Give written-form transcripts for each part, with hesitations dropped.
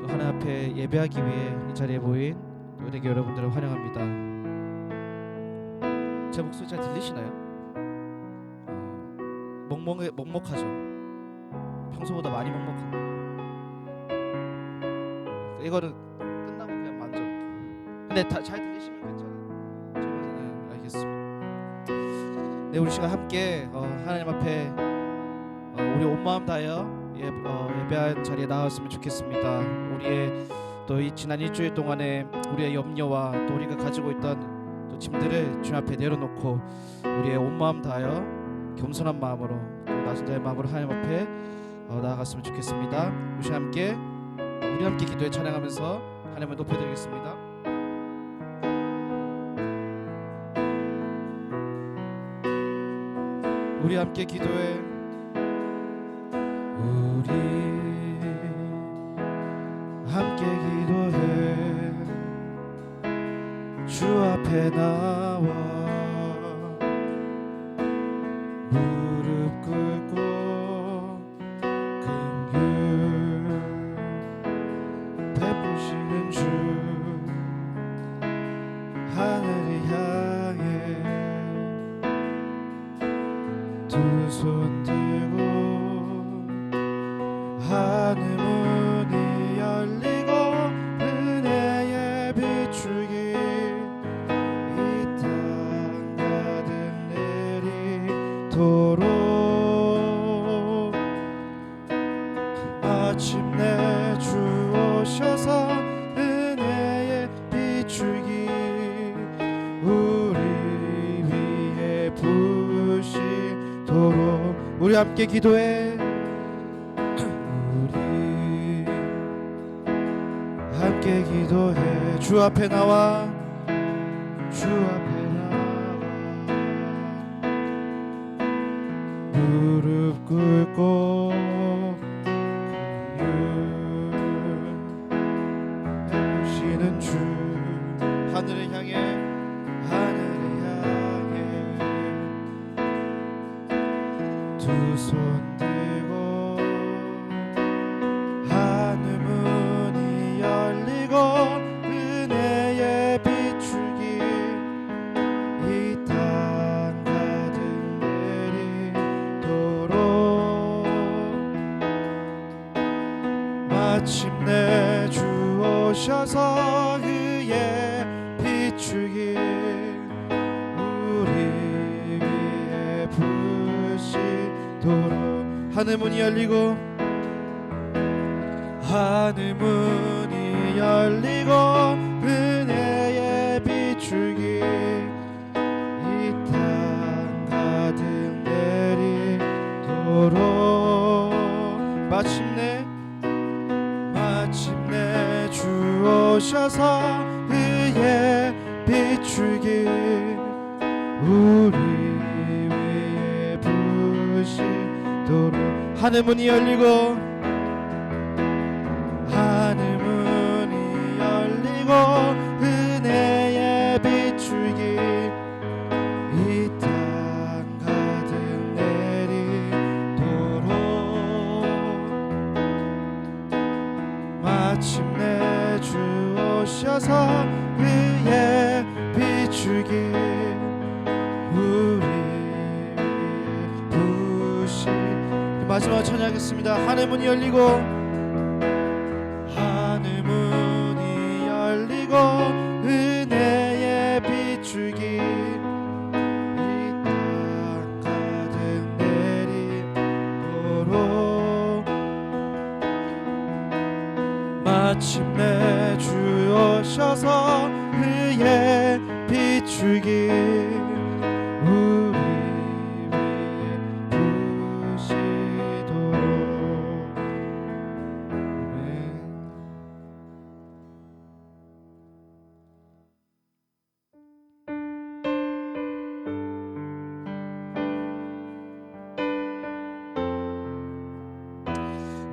또 하나님 앞에 예배하기 위해 이 자리에 모인 또 은혜교 여러분들을 환영합니다. 제 목소리 잘 들리시나요? 먹먹하죠? 평소보다 많이 먹먹한데 이거는 끝나고 그냥 만져. 근데 잘 들리시면 괜찮아요. 저는 알겠습니다. 네, 우리 시간 함께 하나님 앞에 우리 온 마음 다하여 예배한 자리에 나왔으면 좋겠습니다. 우리의 또 이 지난 일주일 동안에 우리의 염려와 또 우리가 가지고 있던 또 짐들을 주님 앞에 내려놓고 우리의 온 마음 다하여 겸손한 마음으로 또 낮은 자의 마음으로 하나님 앞에 나아갔으면 좋겠습니다. 우리 함께 기도에 찬양하면서 하나님을 높여드리겠습니다. 우리 함께 기도해. 우리 함께 기도해. 주 앞에 나와 무릎 꿇고 긍휼 베푸시는 주 하늘을 향해 두 손 들고 하늘 문이 열리고 은혜의 비추기 이 땅 가득 내리도록 마침내 주 오셔서 은혜의 비추기 우리 위에 부으시도록 우리 함께 기도해. 우리 함께 기도해. 주 앞에 나와 주 앞에 나와 무릎 꿇고 베푸시는 주 하늘을 향해 두 손 들고 하늘 문이 열리고 은혜의 비추기 이 땅 가득 내리도록 마침내 주 오셔서 그의 비추기 우리 위에 부으시도록 하늘 문이 열리고 은혜의 비추기 이 땅 가득 내리도록 마침내 주 오셔서 그의 비추기 우리 위에 부으시도록 하늘 문이 열리고 은혜의 비추기 이 땅 가득 내리도록 마침내 주 오셔서 그의 비추기 우리 위에 부으시 마지막 찬양하겠습니다. 하늘 문이 열리고 은혜의 비추기 이 땅 가득 내리도록 마침내 주 오셔서 그의 비추기 우리 위에 부으시도록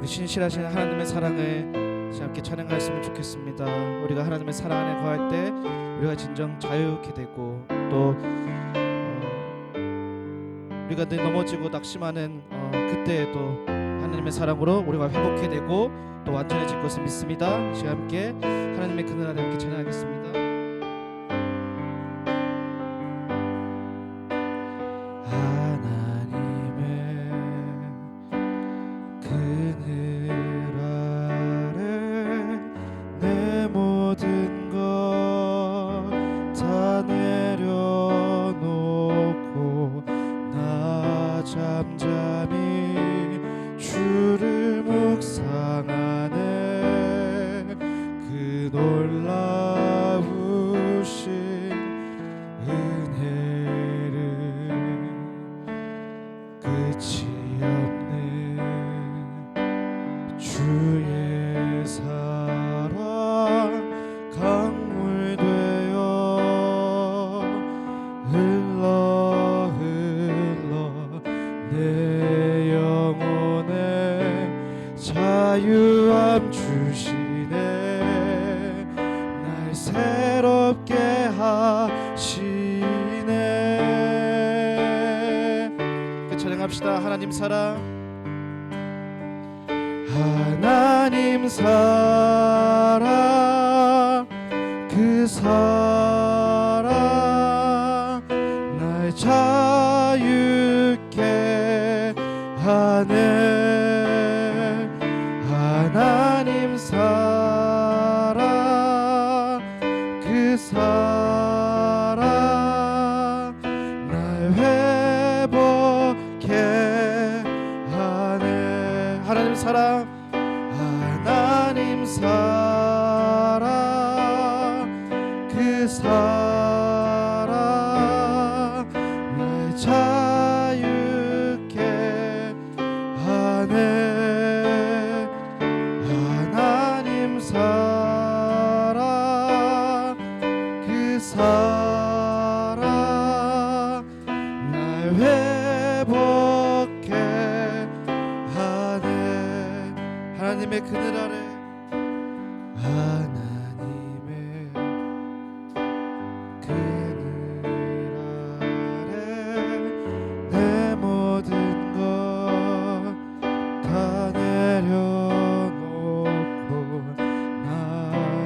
우리 신실하신 하나님의 사랑을 함께 찬양하였으면 좋겠습니다. 우리가 하나님의 사랑 안에 거할 때 우리가 진정 자유케 되고 또 우리가 늘 넘어지고 낙심하는 그때에도 하나님의 사랑으로 우리가 회복해되고 또 완전해질 것을 믿습니다. 이 시간 함께 하나님의 그늘 아래 함께 찬양하겠습니다. 잠잠히 주를 묵상하네. 그 놀라우신 은혜를 끝이 없는 주의 사랑 강물 되어 흘러 내 영혼에 자유함 주시네. 날 새롭게 하시네. 그 찬양합시다. 하나님 사랑, 하나님 사랑, 그 사랑 날 자유케 하네. 하나님 사랑, 그 사랑 날 회복케 하네. 하나님 사랑, 하나님 사랑, 그 사랑 날 자유케 하네. 하나님 사랑, 그 사랑 날 회복케 하네. 하나님의 그늘 아래, 하나님의 그늘 아래 내 모든 것 다 내려놓고 나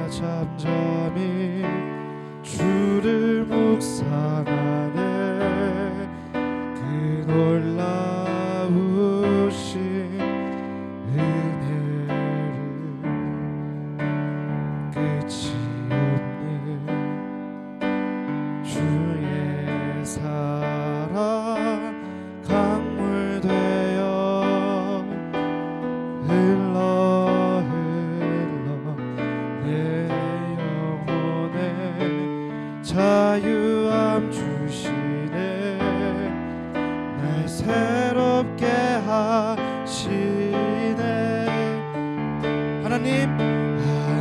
잠잠히 주를 묵상하네. 그 놀라우신 은혜를 끝이 없는 주의 사랑 강물 되어 흘러 내 영혼에 자유함 주시네. 날 새롭게 하시네.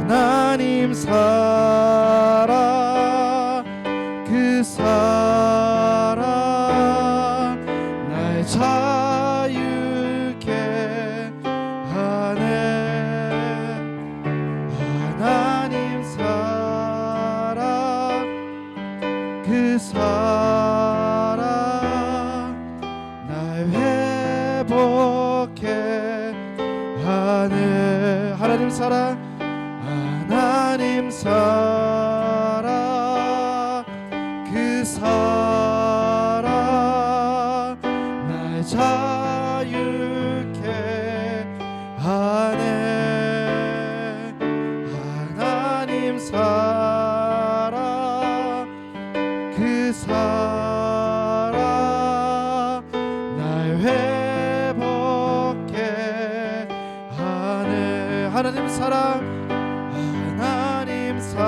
하나님 사랑, 그 사랑 날 자유케 하네. 하나님 사랑, 그 사랑 날 회복케 하네. 하나님 사랑, 하나님 사랑, 그 사랑 날 자유케 하네. 하나님 사랑, 그 사랑 날 회복케 하네. 하나님 사랑, 하나님 사랑,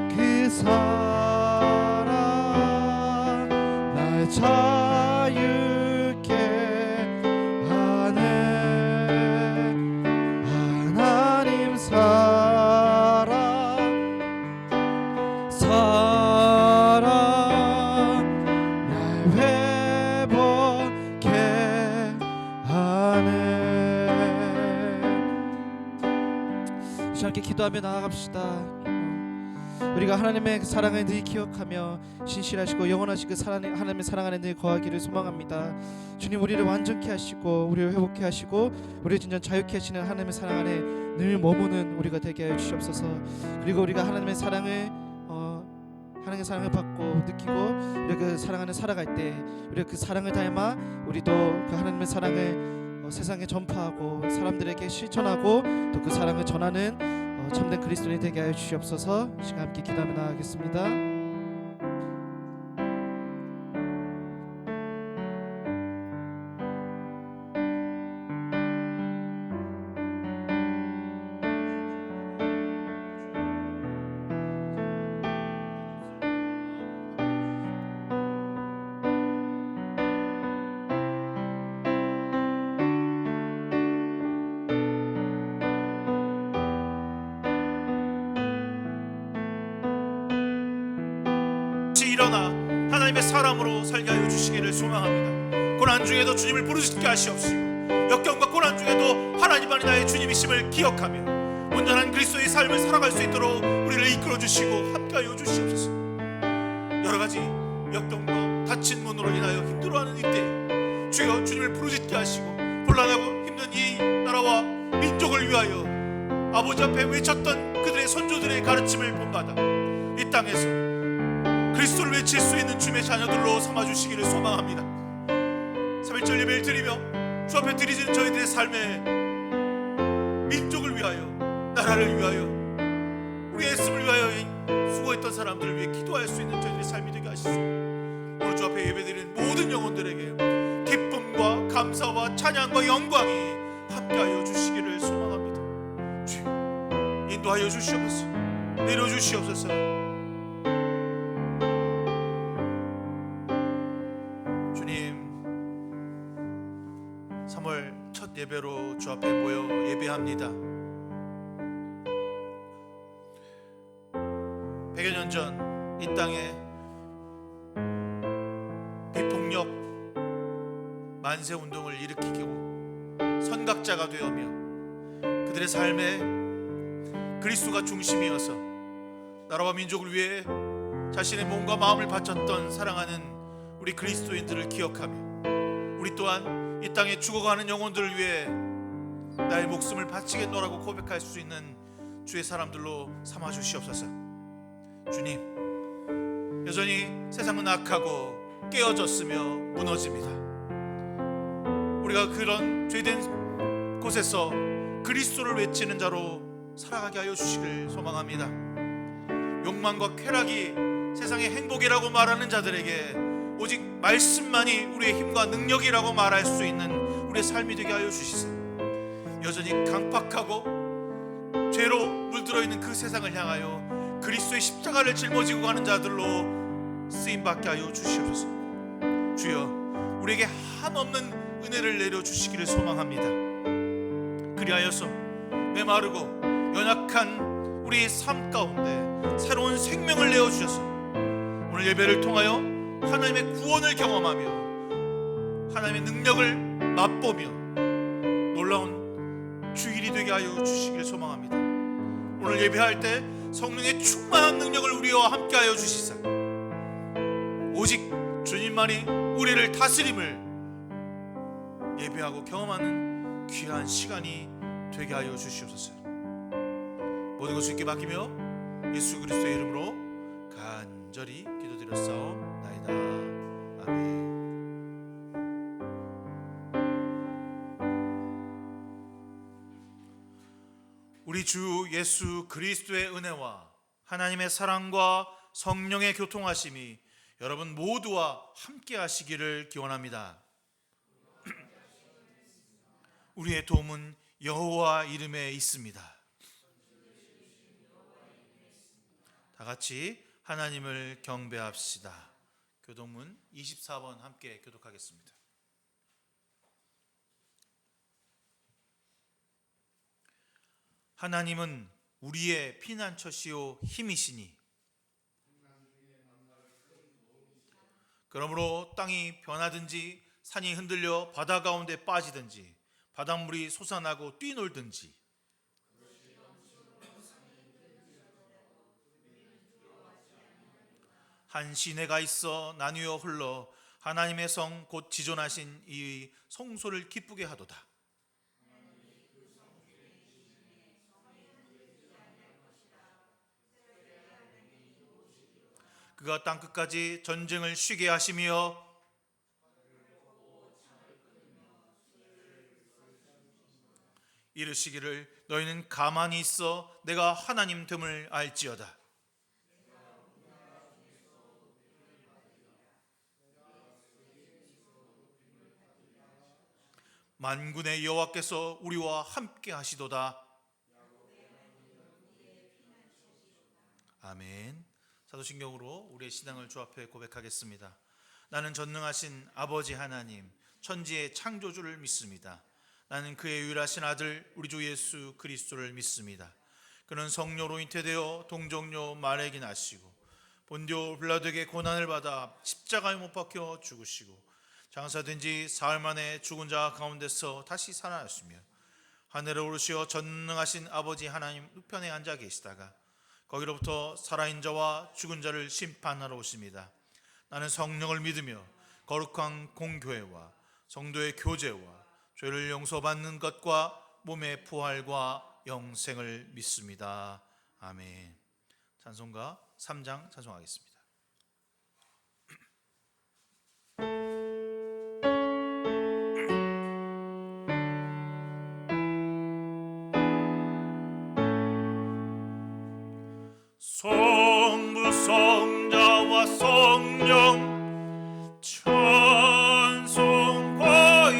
그 사랑 날 자유케 하네. 하나님 사랑, 사랑 날 회복케 하네. 이렇게 기도하며 나아갑시다. 우리가 하나님의 그 사랑을 늘 기억하며 신실하시고 영원하신 그 하나님의 사랑 안에 늘 거하기를 소망합니다. 주님, 우리를 완전케 하시고 우리를 회복케 하시고 우리를 진정 자유케 하시는 하나님의 사랑 안에 늘 머무는 우리가 되게 하여 주시옵소서. 그리고 우리가 하나님의 사랑을 받고 느끼고 우리가 그 사랑 안에 살아갈 때 우리가 그 사랑을 닮아 우리도 그 하나님의 사랑을 세상에 전파하고 사람들에게 실천하고 또 그 사랑을 전하는 참된 그리스도인이 되게 하여 주시옵소서. 시간 함께 기도하며 나아가겠습니다. 일어나 하나님의 사람으로 살게 하여 주시기를 소망합니다. 고난 중에도 주님을 부르짖게 하시옵시고 역경과 고난 중에도 하나님만이 나의 주님이심을 기억하며 온전한 그리스도의 삶을 살아갈 수 있도록 우리를 이끌어 주시고 함께하여 주시옵소서. 여러가지 역경과 닫힌 문으로 인하여 힘들어하는 이때 주여 주님을 부르짖게 하시고 곤란하고 힘든 이 나라와 민족을 위하여 아버지 앞에 외쳤던 그들의 선조들의 가르침을 본받아 이 땅에서 그리스도를 외칠 수 있는 주님의 자녀들로 삼아주시기를 소망합니다. 3.1절 예배를 드리며 주 앞에 드리는 저희들의 삶에 민족을 위하여 나라를 위하여 우리 애씀을 위하여 수고했던 사람들을 위해 기도할 수 있는 저희들의 삶이 되게 하시소. 오늘 주 앞에 예배드리는 모든 영혼들에게 기쁨과 감사와 찬양과 영광이 함께하여 주시기를 소망합니다. 주여 인도하여 주시옵소서. 내려주시옵소서. 예배로 주 앞에 모여 예배합니다. 100여 년 전 이 땅에 비폭력 만세 운동을 일으키고 선각자가 되어며 그들의 삶에 그리스도가 중심이어서 나라와 민족을 위해 자신의 몸과 마음을 바쳤던 사랑하는 우리 그리스도인들을 기억하며 우리 또한 이 땅에 죽어가는 영혼들을 위해 나의 목숨을 바치겠노라고 고백할 수 있는 주의 사람들로 삼아 주시옵소서. 주님, 여전히 세상은 악하고 깨어졌으며 무너집니다. 우리가 그런 죄된 곳에서 그리스도를 외치는 자로 살아가게 하여 주시길 소망합니다. 욕망과 쾌락이 세상의 행복이라고 말하는 자들에게 오직 말씀만이 우리의 힘과 능력이라고 말할 수 있는 우리의 삶이 되게 하여 주시세. 여전히 강팍하고 죄로 물들어 있는 그 세상을 향하여 그리스도의 십자가를 짊어지고 가는 자들로 쓰임받게 하여 주시옵소서. 주여 우리에게 한없는 은혜를 내려주시기를 소망합니다. 그리하여서 메마르고 연약한 우리의 삶 가운데 새로운 생명을 내어주셔서 오늘 예배를 통하여 하나님의 구원을 경험하며 하나님의 능력을 맛보며 놀라운 주일이 되게 하여 주시기를 소망합니다. 오늘 예배할 때 성령의 충만한 능력을 우리와 함께 하여 주시사 오직 주님만이 우리를 다스림을 예배하고 경험하는 귀한 시간이 되게 하여 주시옵소서. 모든 것을 주님께 맡기며 예수 그리스도의 이름으로 간절히 기도드렸사옵나이다. 아멘. 우리 주 예수 그리스도의 은혜와 하나님의 사랑과 성령의 교통하심이 여러분 모두와 함께 하시기를 기원합니다. 우리의 도움은 여호와 이름에 있습니다. 다 같이 하나님을 경배합시다. 교독문 24번 함께 교독하겠습니다. 하나님은 우리의 피난처시요 힘이시니 그러므로 땅이 변하든지 산이 흔들려 바다 가운데 빠지든지 바닷물이 솟아나고 뛰놀든지 한 시내가 있어 나뉘어 흘러 하나님의 성 곧 지존하신 이 성소를 기쁘게 하도다. 그가 땅끝까지 전쟁을 쉬게 하시며 이르시기를 너희는 가만히 있어 내가 하나님 됨을 알지어다. 만군의 여호와께서 우리와 함께 하시도다. 아멘. 사도신경으로 우리의 신앙을 주 앞에 고백하겠습니다. 나는 전능하신 아버지 하나님 천지의 창조주를 믿습니다. 나는 그의 유일하신 아들 우리 주 예수 그리스도를 믿습니다. 그는 성령으로 잉태되어 동정녀 마리아에게 나시고 본디오 빌라도에게 고난을 받아 십자가에 못 박혀 죽으시고 장사된 지 사흘 만에 죽은 자 가운데서 다시 살아났으며 하늘에 오르시어 전능하신 아버지 하나님 우편에 앉아 계시다가 거기로부터 살아있는 자와 죽은 자를 심판하러 오십니다. 나는 성령을 믿으며 거룩한 공교회와 성도의 교제와 죄를 용서받는 것과 몸의 부활과 영생을 믿습니다. 아멘. 찬송가 3장 찬송하겠습니다. 성부 성자와 성령 찬송과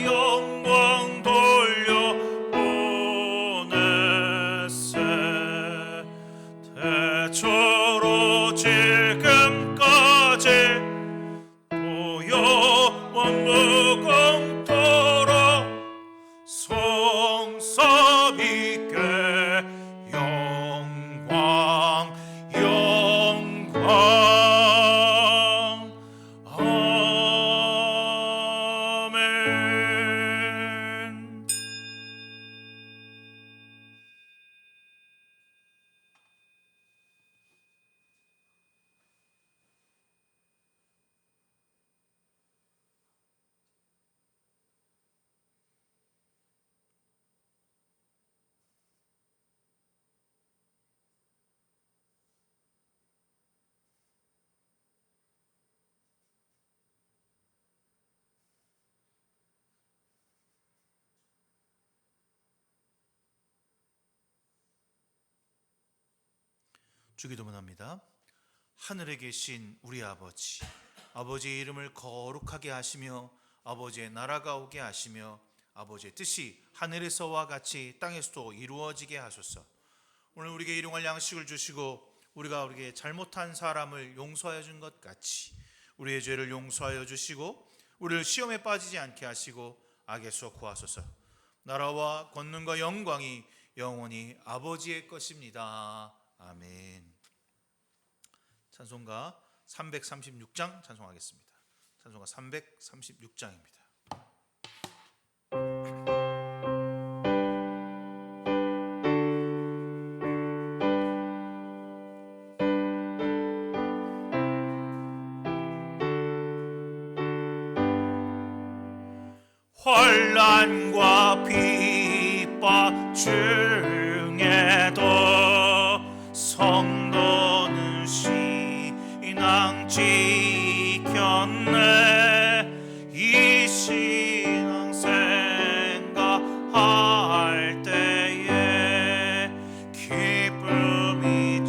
영광 돌려 보내세 대처로 지금까지 보여 무공토록 성삼위께 영광 아멘. 주기도문합니다. 하늘에 계신 우리 아버지, 아버지의 이름을 거룩하게 하시며 아버지의 나라가 오게 하시며 아버지의 뜻이 하늘에서와 같이 땅에서도 이루어지게 하소서. 오늘 우리에게 일용할 양식을 주시고 우리가 우리에게 잘못한 사람을 용서하여 준 것 같이 우리의 죄를 용서하여 주시고 우리를 시험에 빠지지 않게 하시고 악에서 구하소서. 나라와 권능과 영광이 영원히 아버지의 것입니다. 아멘. 찬송가 336장 찬송하겠습니다. 찬송가 336장입니다. 환난과 핍박 중에도 성도는 신앙 지켰네. 이 신앙 생각할 때에 기쁨이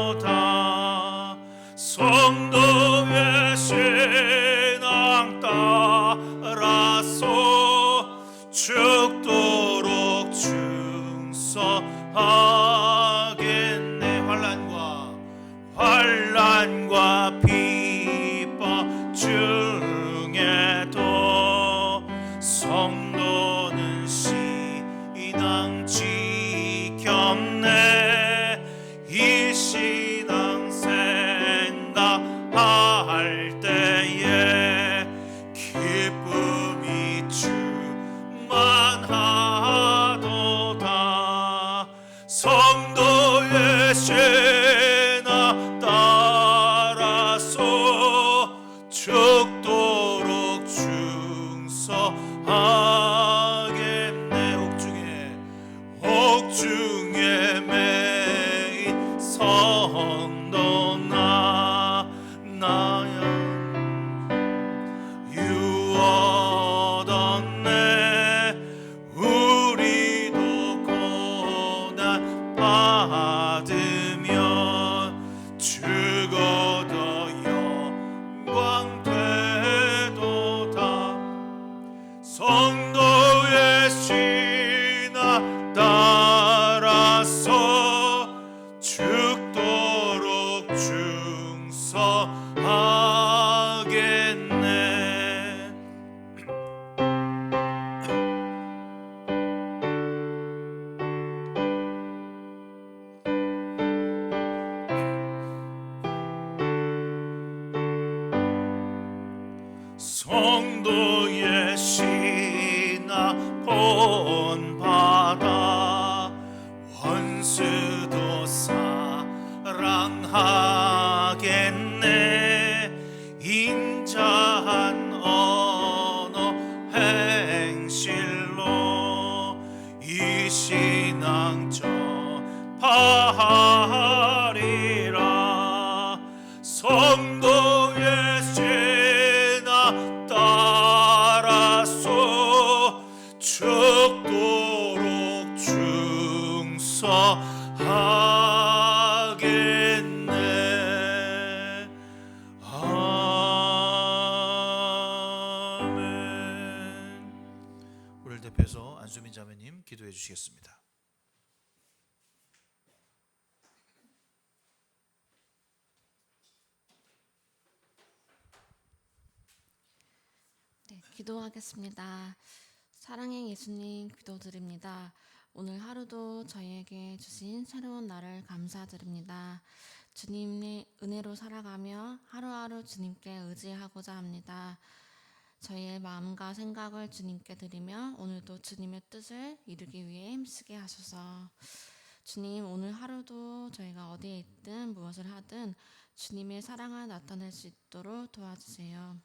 충만하도다. 성도의 신앙 따라서 죽도록 충성하겠네. 환난과 핍박 중에도 성도는 신앙 지켰네. 이 신앙 생각할 때에 기쁨이 충만하도다. 성도의 신앙 하겠네. 옥중에 매인 성도 나야 유언 얻네. 우리도 고난 받으면 죽어도 영광 되도다. 성도의 신아 따라서 죽도록 충성하겠네. 성도의 신아 본받아 원수도 사랑하겠네. 인자한 언어 행실로 이 신앙 전파하리라. 성도의 신아 따라서 죽도록 충성하겠네. 아멘. 우리를 대표해서 안수민 자매님 기도해 주시겠습니다. 네, 기도하겠습니다. 사랑의 예수님 기도드립니다. 오늘 하루도 저희에게 주신 새로운 날을 감사드립니다. 주님의 은혜로 살아가며 하루하루 주님께 의지하고자 합니다. 저희의 마음과 생각을 주님께 드리며 오늘도 주님의 뜻을 이루기 위해 힘쓰게 하소서. 주님, 오늘 하루도 저희가 어디에 있든 무엇을 하든 주님의 사랑을 나타낼 수 있도록 도와주세요.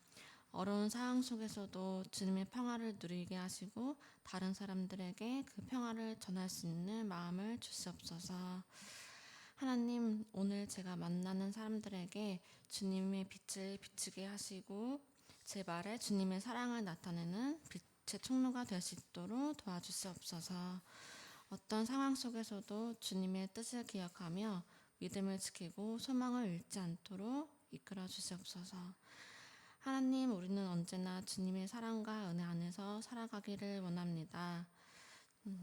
어려운 상황 속에서도 주님의 평화를 누리게 하시고 다른 사람들에게 그 평화를 전할 수 있는 마음을 주시옵소서. 하나님, 오늘 제가 만나는 사람들에게 주님의 빛을 비추게 하시고 제 말에 주님의 사랑을 나타내는 빛의 통로가 될 수 있도록 도와주시옵소서. 어떤 상황 속에서도 주님의 뜻을 기억하며 믿음을 지키고 소망을 잃지 않도록 이끌어 주시옵소서. 하나님, 우리는 언제나 주님의 사랑과 은혜 안에서 살아가기를 원합니다.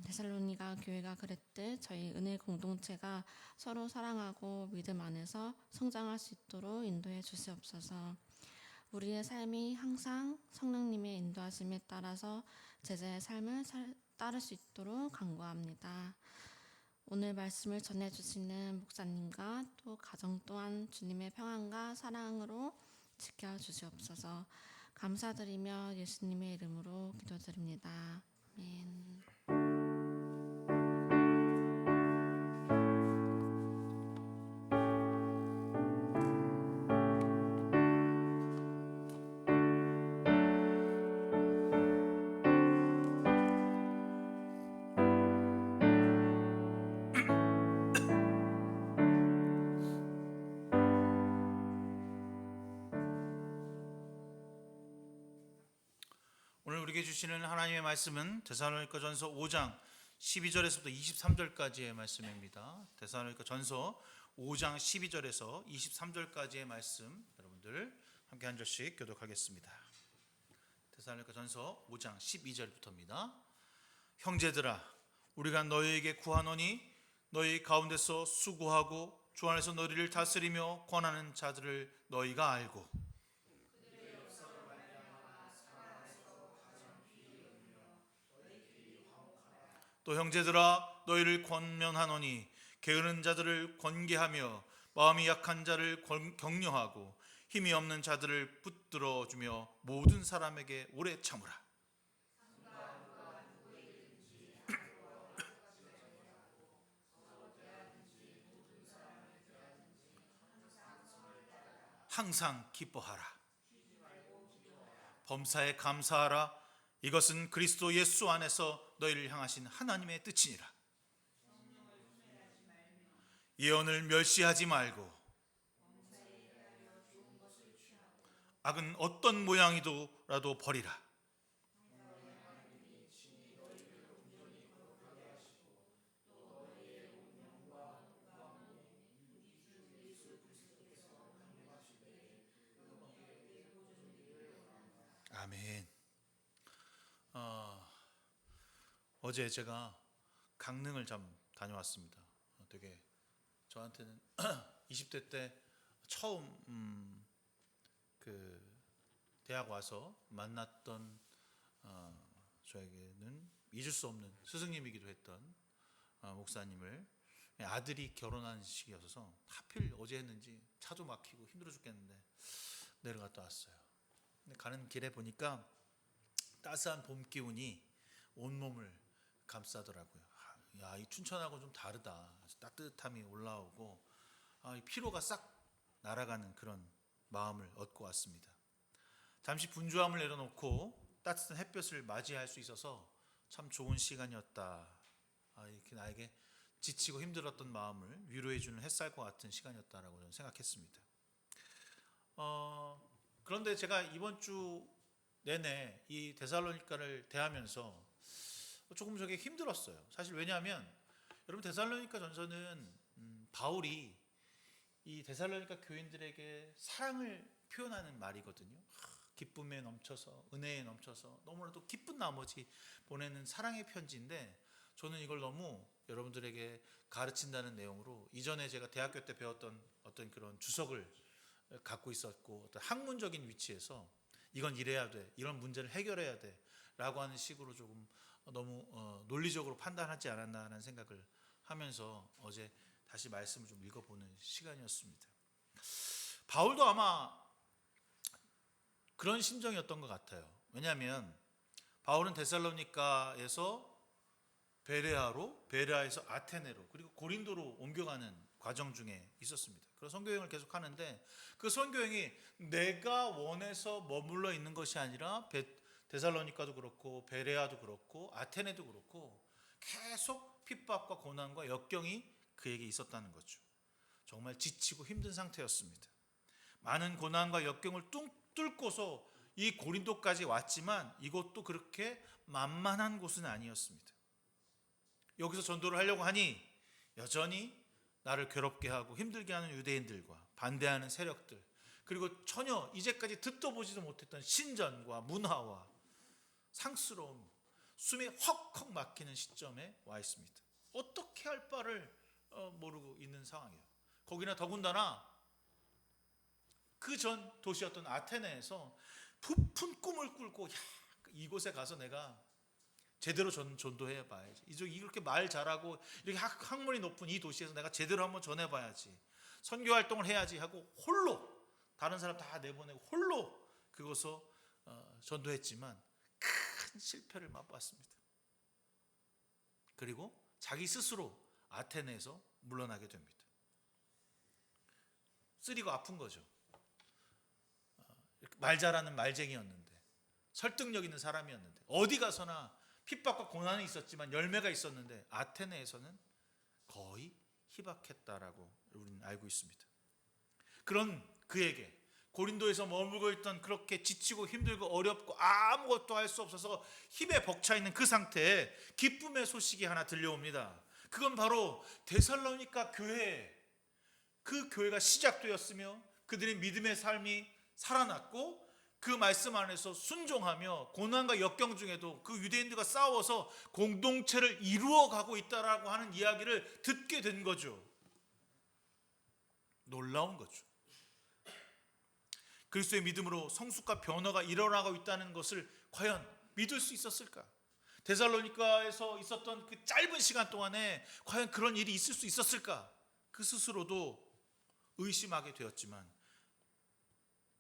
데살로니가 교회가 그랬듯 저희 은혜 공동체가 서로 사랑하고 믿음 안에서 성장할 수 있도록 인도해 주시옵소서. 우리의 삶이 항상 성령님의 인도하심에 따라서 제자의 삶을 따를 수 있도록 간구합니다. 오늘 말씀을 전해주시는 목사님과 또 가정 또한 주님의 평안과 사랑으로 지켜주시옵소서. 감사드리며 예수님의 이름으로 기도드립니다. 아멘. 오늘 우리에게 주시는 하나님의 말씀은 데살로니가전서 5장 12절에서부터 23절까지의 말씀입니다. 데살로니가전서 5장 12절에서 23절까지의 말씀, 여러분들 함께 한 절씩 교독하겠습니다. 데살로니가전서 5장 12절부터입니다. 형제들아, 우리가 너희에게 구하노니 너희 가운데서 수고하고 주 안에서 너희를 다스리며 권하는 자들을 너희가 알고, 또 형제들아, 너희를 권면하노니 게으른 자들을 권계하며 마음이 약한 자를 격려하고 힘이 없는 자들을 붙들어 주며 모든 사람에게 오래 참으라. 항상 기뻐하라. 범사에 감사하라. 이것은 그리스도 예수 안에서 너희를 향하신 하나님의 뜻이니라. 예언을 멸시하지 말고 악은 어떤 모양이더라도 버리라. 아멘. 어제 제가 강릉을 좀 다녀왔습니다. 되게 저한테는 20대 때 처음 그 대학 와서 만났던 저에게는 잊을 수 없는 스승님이기도 했던 목사님을, 아들이 결혼한 시기여서 하필 어제 했는지 차도 막히고 힘들어 죽겠는데 내려갔다 왔어요. 근데 가는 길에 보니까 따스한 봄 기운이 온몸을 감싸더라고요. 야, 이 춘천하고 좀 다르다. 따뜻함이 올라오고 이 피로가 싹 날아가는 그런 마음을 얻고 왔습니다. 잠시 분주함을 내려놓고 따뜻한 햇볕을 맞이할 수 있어서 참 좋은 시간이었다. 이렇게 나에게 지치고 힘들었던 마음을 위로해주는 햇살과 같은 시간이었다라고 저는 생각했습니다. 그런데 제가 이번 주 내내 이 데살로니가를 대하면서 조금 저게 힘들었어요. 사실 왜냐하면 여러분, 데살로니가 전서는 바울이 이 데살로니가 교인들에게 사랑을 표현하는 말이거든요. 기쁨에 넘쳐서, 은혜에 넘쳐서 너무나도 기쁜 나머지 보내는 사랑의 편지인데, 저는 이걸 너무 여러분들에게 가르친다는 내용으로 이전에 제가 대학교 때 배웠던 어떤 그런 주석을 갖고 있었고, 어떤 학문적인 위치에서 이건 이래야 돼, 이런 문제를 해결해야 돼 라고 하는 식으로 조금 너무 논리적으로 판단하지 않았나 하는 생각을 하면서 어제 다시 말씀을 좀 읽어보는 시간이었습니다. 바울도 아마 그런 심정이었던 것 같아요. 왜냐하면 바울은 데살로니가에서 베레아로, 베레아에서 아테네로, 그리고 고린도로 옮겨가는 과정 중에 있었습니다. 그래서 선교여행을 계속 하는데, 그 선교여행이 내가 원해서 머물러 있는 것이 아니라 데살로니가도 그렇고 베레아도 그렇고 아테네도 그렇고 계속 핍박과 고난과 역경이 그에게 있었다는 거죠. 정말 지치고 힘든 상태였습니다. 많은 고난과 역경을 뚫고서 이 고린도까지 왔지만 이것도 그렇게 만만한 곳은 아니었습니다. 여기서 전도를 하려고 하니 여전히 나를 괴롭게 하고 힘들게 하는 유대인들과 반대하는 세력들, 그리고 전혀 이제까지 듣도 보지도 못했던 신전과 문화와 상스러움, 숨이 헉헉 막히는 시점에 와 있습니다. 어떻게 할 바를 모르고 있는 상황이에요. 거기나 더군다나 그 전 도시였던 아테네에서 부푼 꿈을 꿀고, 이곳에 가서 내가 제대로 전도해 봐야지, 이렇게 말 잘하고 이렇게 학문이 높은 이 도시에서 내가 제대로 한번 전해봐야지, 선교 활동을 해야지 하고 홀로, 다른 사람 다 내보내고 홀로 그곳을 전도했지만 큰 실패를 맛봤습니다. 그리고 자기 스스로 아테네에서 물러나게 됩니다. 쓰리고 아픈 거죠. 말 잘하는 말쟁이였는데, 설득력 있는 사람이었는데, 어디 가서나 핍박과 고난이 있었지만 열매가 있었는데 아테네에서는 거의 희박했다라고 우리는 알고 있습니다. 그런 그에게 고린도에서 머물고 있던, 그렇게 지치고 힘들고 어렵고 아무것도 할 수 없어서 힘에 벅차 있는 그 상태에 기쁨의 소식이 하나 들려옵니다. 그건 바로 데살로니가 교회, 그 교회가 시작되었으며 그들의 믿음의 삶이 살아났고, 그 말씀 안에서 순종하며 고난과 역경 중에도 그 유대인들과 싸워서 공동체를 이루어가고 있다라고 하는 이야기를 듣게 된 거죠. 놀라운 거죠. 그리스도의 믿음으로 성숙과 변화가 일어나고 있다는 것을 과연 믿을 수 있었을까? 데살로니가에서 있었던 그 짧은 시간 동안에 과연 그런 일이 있을 수 있었을까? 그 스스로도 의심하게 되었지만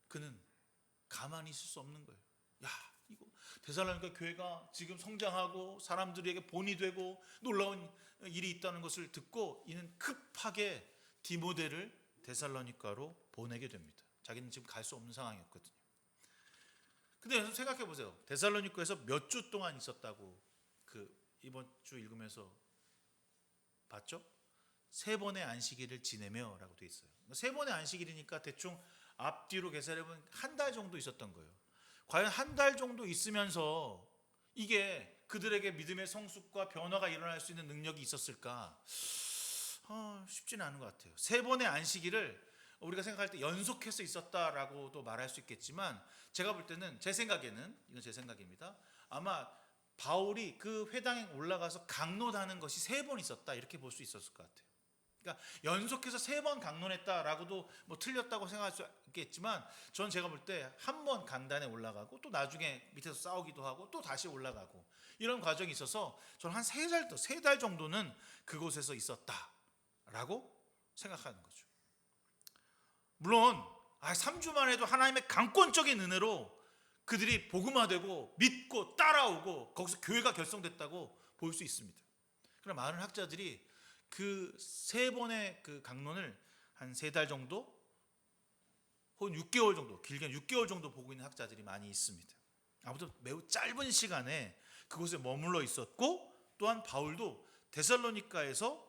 그는 가만히 있을 수 없는 거예요. 이거 데살로니가 교회가 지금 성장하고 사람들에게 본이 되고 놀라운 일이 있다는 것을 듣고 이는 급하게 디모데를 데살로니가로 보내게 됩니다. 자기는 지금 갈 수 없는 상황이었거든요. 근데 여러분 생각해 보세요. 데살로니가에서 몇 주 동안 있었다고 이번 주 읽으면서 봤죠? 3번의 안식일을 지내며라고 돼 있어요. 3번의 안식일이니까 대충 앞뒤로 계산해보면 한 달 정도 있었던 거예요. 과연 한 달 정도 있으면서 이게 그들에게 믿음의 성숙과 변화가 일어날 수 있는 능력이 있었을까? 쉽지는 않은 것 같아요. 3번의 안식일을 우리가 생각할 때 연속해서 있었다라고도 말할 수 있겠지만, 제가 볼 때는, 제 생각에는, 이건 제 생각입니다, 아마 바울이 그 회당에 올라가서 강론하는 것이 3번 있었다, 이렇게 볼 수 있었을 것 같아요. 그러니까 연속해서 3번 강론했다라고도 뭐 틀렸다고 생각할 수 있겠지만, 전 제가 볼 때 한 번 강단에 올라가고 또 나중에 밑에서 싸우기도 하고 또 다시 올라가고 이런 과정이 있어서 저는 한 3달 정도는 그곳에서 있었다라고 생각하는 거죠. 물론 3주만 해도 하나님의 강권적인 은혜로 그들이 복음화되고 믿고 따라오고 거기서 교회가 결성됐다고 볼 수 있습니다. 그러나 많은 학자들이 그 3번의 그 강론을 한 3달 정도 혹은 6개월 정도, 길게는 6개월 정도 보고 있는 학자들이 많이 있습니다. 아무튼 매우 짧은 시간에 그곳에 머물러 있었고, 또한 바울도 데살로니가에서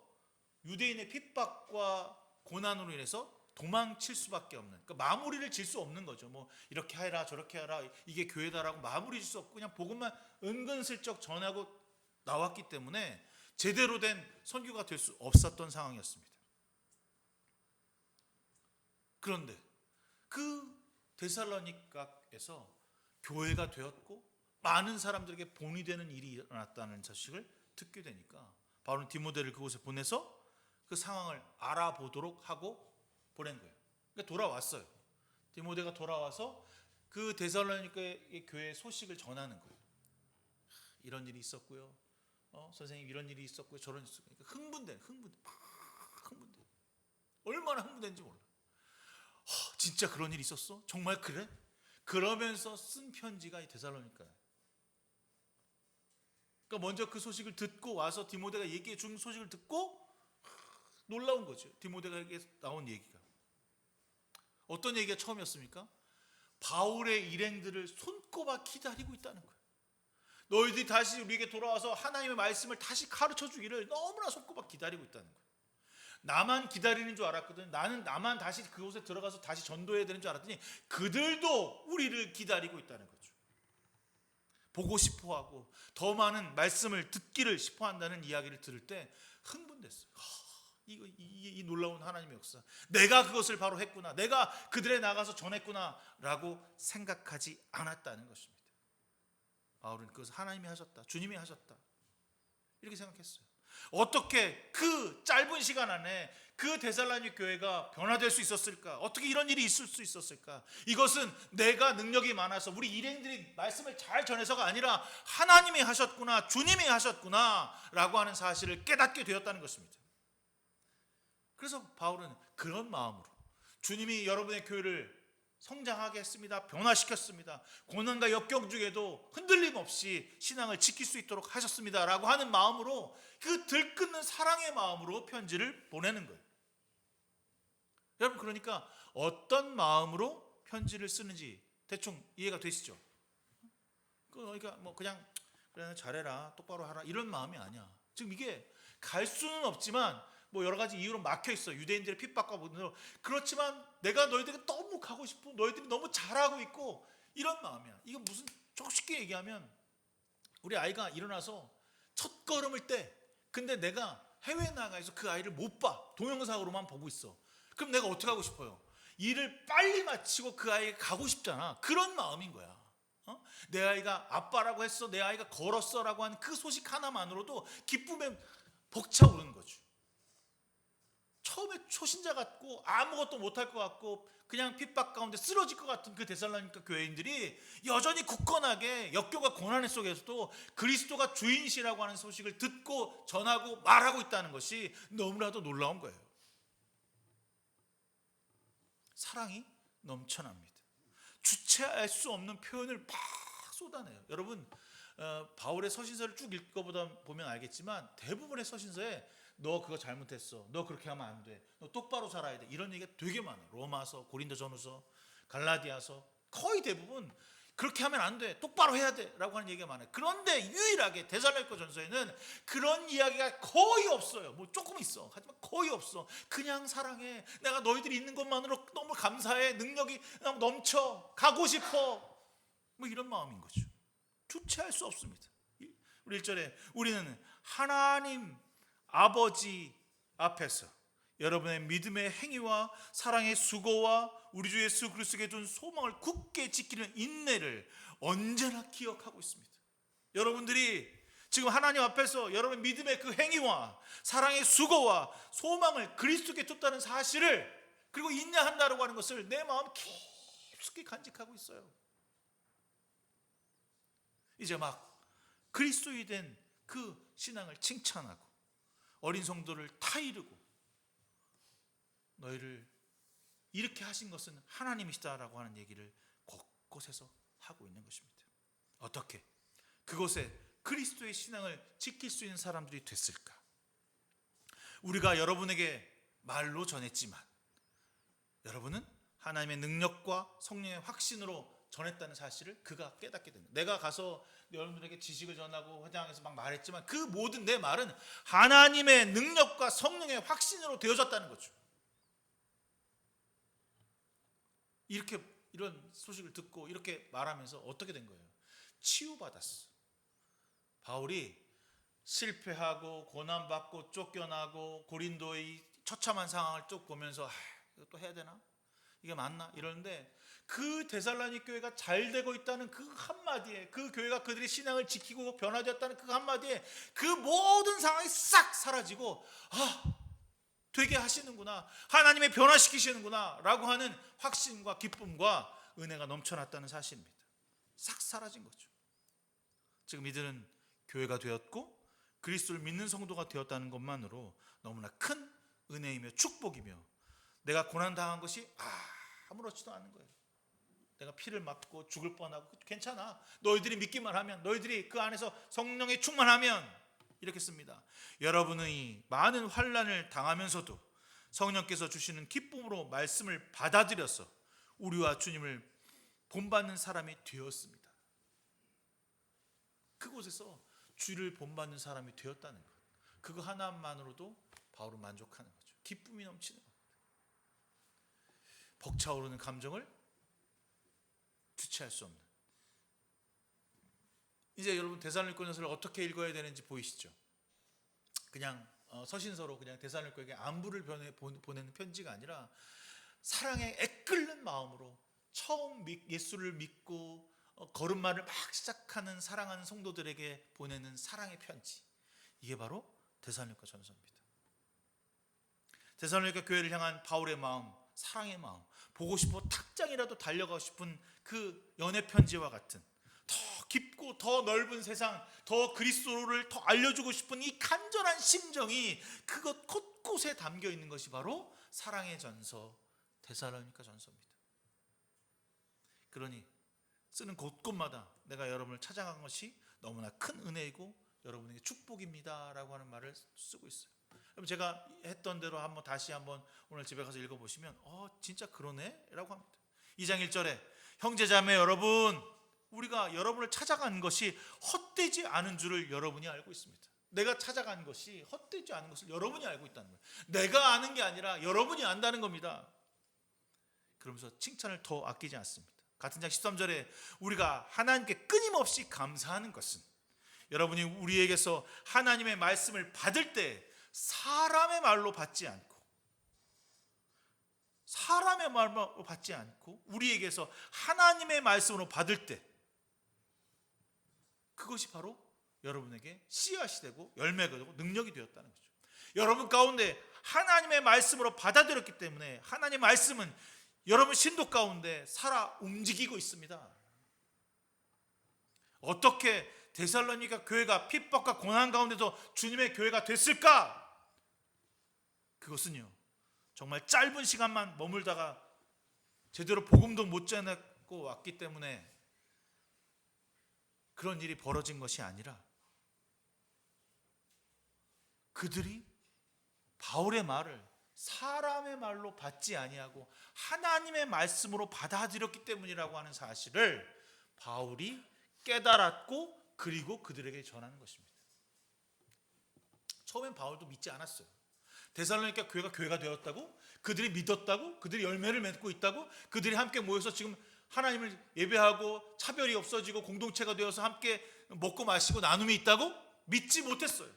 유대인의 핍박과 고난으로 인해서 도망칠 수밖에 없는, 그러니까 마무리를 질 수 없는 거죠. 뭐 이렇게 해라 저렇게 해라 이게 교회다라고 마무리 질 수 없고 그냥 복음만 은근슬쩍 전하고 나왔기 때문에 제대로 된 선교가 될 수 없었던 상황이었습니다. 그런데 그 데살로니가에서 교회가 되었고 많은 사람들에게 본이 되는 일이 일어났다는 사실을 듣게 되니까 바울은 디모데를 그곳에 보내서 그 상황을 알아보도록 하고 보낸 거예요. 그러니까 돌아왔어요. 디모데가 돌아와서 그 데살로니가의 교회의 소식을 전하는 거예요. 이런 일이 있었고요. 선생님 이런 일이 있었고요. 저런 일이 있었고요. 그러니까 흥분돼. 얼마나 흥분된지 몰라. 진짜 그런 일이 있었어? 정말 그래? 그러면서 쓴 편지가 이 데살로니가예요. 그러니까 먼저 그 소식을 듣고 와서 디모데가 얘기해 준 소식을 듣고 놀라운 거죠. 디모데에게 나온 얘기가. 어떤 얘기가 처음이었습니까? 바울의 일행들을 손꼽아 기다리고 있다는 거예요. 너희들이 다시 우리에게 돌아와서 하나님의 말씀을 다시 가르쳐 주기를 너무나 손꼽아 기다리고 있다는 거예요. 나만 기다리는 줄 알았거든. 나만 다시 그곳에 들어가서 다시 전도해야 되는 줄 알았더니 그들도 우리를 기다리고 있다는 거죠. 보고 싶어하고 더 많은 말씀을 듣기를 싶어한다는 이야기를 들을 때 흥분됐어요. 이 놀라운 하나님의 역사, 내가 그것을 바로 했구나, 내가 그들에 나가서 전했구나 라고 생각하지 않았다는 것입니다. 바울은 그것을 하나님이 하셨다, 주님이 하셨다 이렇게 생각했어요. 어떻게 그 짧은 시간 안에 그 데살로니가 교회가 변화될 수 있었을까? 어떻게 이런 일이 있을 수 있었을까? 이것은 내가 능력이 많아서 우리 일행들이 말씀을 잘 전해서가 아니라 하나님이 하셨구나, 주님이 하셨구나 라고 하는 사실을 깨닫게 되었다는 것입니다. 그래서 바울은 그런 마음으로 주님이 여러분의 교회를 성장하게 했습니다. 변화시켰습니다. 고난과 역경 중에도 흔들림 없이 신앙을 지킬 수 있도록 하셨습니다 라고 하는 마음으로, 그 들끓는 사랑의 마음으로 편지를 보내는 거예요. 여러분, 그러니까 어떤 마음으로 편지를 쓰는지 대충 이해가 되시죠? 그러니까 뭐 그냥 그래 잘해라, 똑바로 하라 이런 마음이 아니야. 지금 이게 갈 수는 없지만 뭐 여러 가지 이유로 막혀 있어. 유대인들의 핍박과 모든. 그렇지만 내가 너희들에게 너무 가고 싶고 너희들이 너무 잘하고 있고 이런 마음이야. 이건 무슨, 쉽게 얘기하면 우리 아이가 일어나서 첫 걸음을 떼. 근데 내가 해외에 나가서 그 아이를 못 봐. 동영상으로만 보고 있어. 그럼 내가 어떻게 하고 싶어요? 일을 빨리 마치고 그 아이가 가고 싶잖아. 그런 마음인 거야. 내 아이가 아빠라고 했어, 내 아이가 걸었어 라고 하는 그 소식 하나만으로도 기쁨에 벅차오르는 거죠. 처음에 초신자 같고 아무것도 못할 것 같고 그냥 핍박 가운데 쓰러질 것 같은 그 데살로니가 교회인들이 여전히 굳건하게 역경과 고난 속에서도 그리스도가 주인이시라고 하는 소식을 듣고 전하고 말하고 있다는 것이 너무나도 놀라운 거예요. 사랑이 넘쳐납니다. 주체할 수 없는 표현을 막 쏟아내요. 여러분, 바울의 서신서를 쭉 읽어보다 보면 알겠지만 대부분의 서신서에 너 그거 잘못했어, 너 그렇게 하면 안 돼, 너 똑바로 살아야 돼, 이런 얘기가 되게 많아요. 로마서, 고린도전후서, 갈라디아서, 거의 대부분 그렇게 하면 안 돼, 똑바로 해야 돼 라고 하는 얘기가 많아요. 그런데 유일하게 데살로니가 전서에는 그런 이야기가 거의 없어요. 뭐 조금 있어, 하지만 거의 없어. 그냥 사랑해, 내가 너희들이 있는 것만으로 너무 감사해, 능력이 너무 넘쳐, 가고 싶어, 뭐 이런 마음인 거죠. 주체할 수 없습니다. 우리 1절에 우리는 하나님 아버지 앞에서 여러분의 믿음의 행위와 사랑의 수고와 우리 주 예수 그리스도께 준 소망을 굳게 지키는 인내를 언제나 기억하고 있습니다. 여러분들이 지금 하나님 앞에서 여러분의 믿음의 그 행위와 사랑의 수고와 소망을 그리스도께 뒀다는 사실을, 그리고 인내한다고 하는 것을 내 마음 깊숙이 간직하고 있어요. 이제 막 그리스도에 된 그 신앙을 칭찬하고 어린 성도를 타이르고 너희를 이렇게 하신 것은 하나님이시다라고 하는 얘기를 곳곳에서 하고 있는 것입니다. 어떻게 그곳에 그리스도의 신앙을 지킬 수 있는 사람들이 됐을까? 우리가 여러분에게 말로 전했지만 여러분은 하나님의 능력과 성령의 확신으로 전했다는 사실을 그가 깨닫게 됩니다. 내가 가서 여러분들에게 지식을 전하고 회당에서 막 말했지만 그 모든 내 말은 하나님의 능력과 성령의 확신으로 되어졌다는 거죠. 이런 소식을 듣고 이렇게 말하면서 어떻게 된 거예요? 치유받았어. 바울이 실패하고 고난받고 쫓겨나고 고린도의 처참한 상황을 쭉 보면서 이거 또 해야 되나? 이게 맞나? 이러는데 그 데살로니가 교회가 잘 되고 있다는 그 한마디에, 그 교회가 그들의 신앙을 지키고 변화되었다는 그 한마디에 그 모든 상황이 싹 사라지고 되게 하시는구나, 하나님의 변화시키시는구나 라고 하는 확신과 기쁨과 은혜가 넘쳐났다는 사실입니다. 싹 사라진 거죠. 지금 이들은 교회가 되었고 그리스도를 믿는 성도가 되었다는 것만으로 너무나 큰 은혜이며 축복이며, 내가 고난당한 것이 아무렇지도 않은 거예요. 내가 피를 맞고 죽을 뻔하고 괜찮아, 너희들이 믿기만 하면, 너희들이 그 안에서 성령에 충만하면, 이렇게 씁니다. 여러분의 많은 환난을 당하면서도 성령께서 주시는 기쁨으로 말씀을 받아들여서 우리와 주님을 본받는 사람이 되었습니다. 그곳에서 주를 본받는 사람이 되었다는 것, 그거 하나만으로도 바울은 만족하는 거죠. 기쁨이 넘치는 겁니다. 벅차오르는 감정을 주체할 수 없는. 이제 여러분 데살로니가전서를 어떻게 읽어야 되는지 보이시죠? 그냥 서신서로 그냥 데살로니가에게 안부를 보내는 편지가 아니라 사랑에 애끓는 마음으로 처음 예수를 믿고 걸음마를 막 시작하는 사랑하는 성도들에게 보내는 사랑의 편지. 이게 바로 데살로니가전서입니다. 데살로니가 교회를 향한 바울의 마음, 사랑의 마음, 보고 싶어 탁장이라도 달려가고 싶은 그 연애 편지와 같은 더 깊고 더 넓은 세상, 더 그리스도를 더 알려주고 싶은 이 간절한 심정이 그것 곳곳에 담겨 있는 것이 바로 사랑의 전서 데살로니가 전서입니다. 그러니 쓰는 곳곳마다 내가 여러분을 찾아간 것이 너무나 큰 은혜이고 여러분에게 축복입니다라고 하는 말을 쓰고 있어요. 그럼 제가 했던 대로 다시 한번 오늘 집에 가서 읽어보시면 진짜 그러네 라고 합니다. 2장 1절에 형제자매 여러분, 우리가 여러분을 찾아간 것이 헛되지 않은 줄을 여러분이 알고 있습니다. 내가 찾아간 것이 헛되지 않은 것을 여러분이 알고 있다는 거예요. 내가 아는 게 아니라 여러분이 안다는 겁니다. 그러면서 칭찬을 더 아끼지 않습니다. 같은 장 13절에 우리가 하나님께 끊임없이 감사하는 것은 여러분이 우리에게서 하나님의 말씀을 받을 때 사람의 말로 받지 않고 우리에게서 하나님의 말씀으로 받을 때 그것이 바로 여러분에게 씨앗이 되고 열매가 되고 능력이 되었다는 거죠. 여러분 가운데 하나님의 말씀으로 받아들였기 때문에 하나님의 말씀은 여러분 신도 가운데 살아 움직이고 있습니다. 어떻게 데살로니가 교회가 핍박과 고난 가운데도 주님의 교회가 됐을까? 그것은요, 정말 짧은 시간만 머물다가 제대로 복음도 못 전했고 왔기 때문에 그런 일이 벌어진 것이 아니라 그들이 바울의 말을 사람의 말로 받지 아니하고 하나님의 말씀으로 받아들였기 때문이라고 하는 사실을 바울이 깨달았고 그리고 그들에게 전하는 것입니다. 처음엔 바울도 믿지 않았어요. 데살로니가 교회가 되었다고, 그들이 믿었다고, 그들이 열매를 맺고 있다고, 그들이 함께 모여서 지금 하나님을 예배하고 차별이 없어지고 공동체가 되어서 함께 먹고 마시고 나눔이 있다고 믿지 못했어요.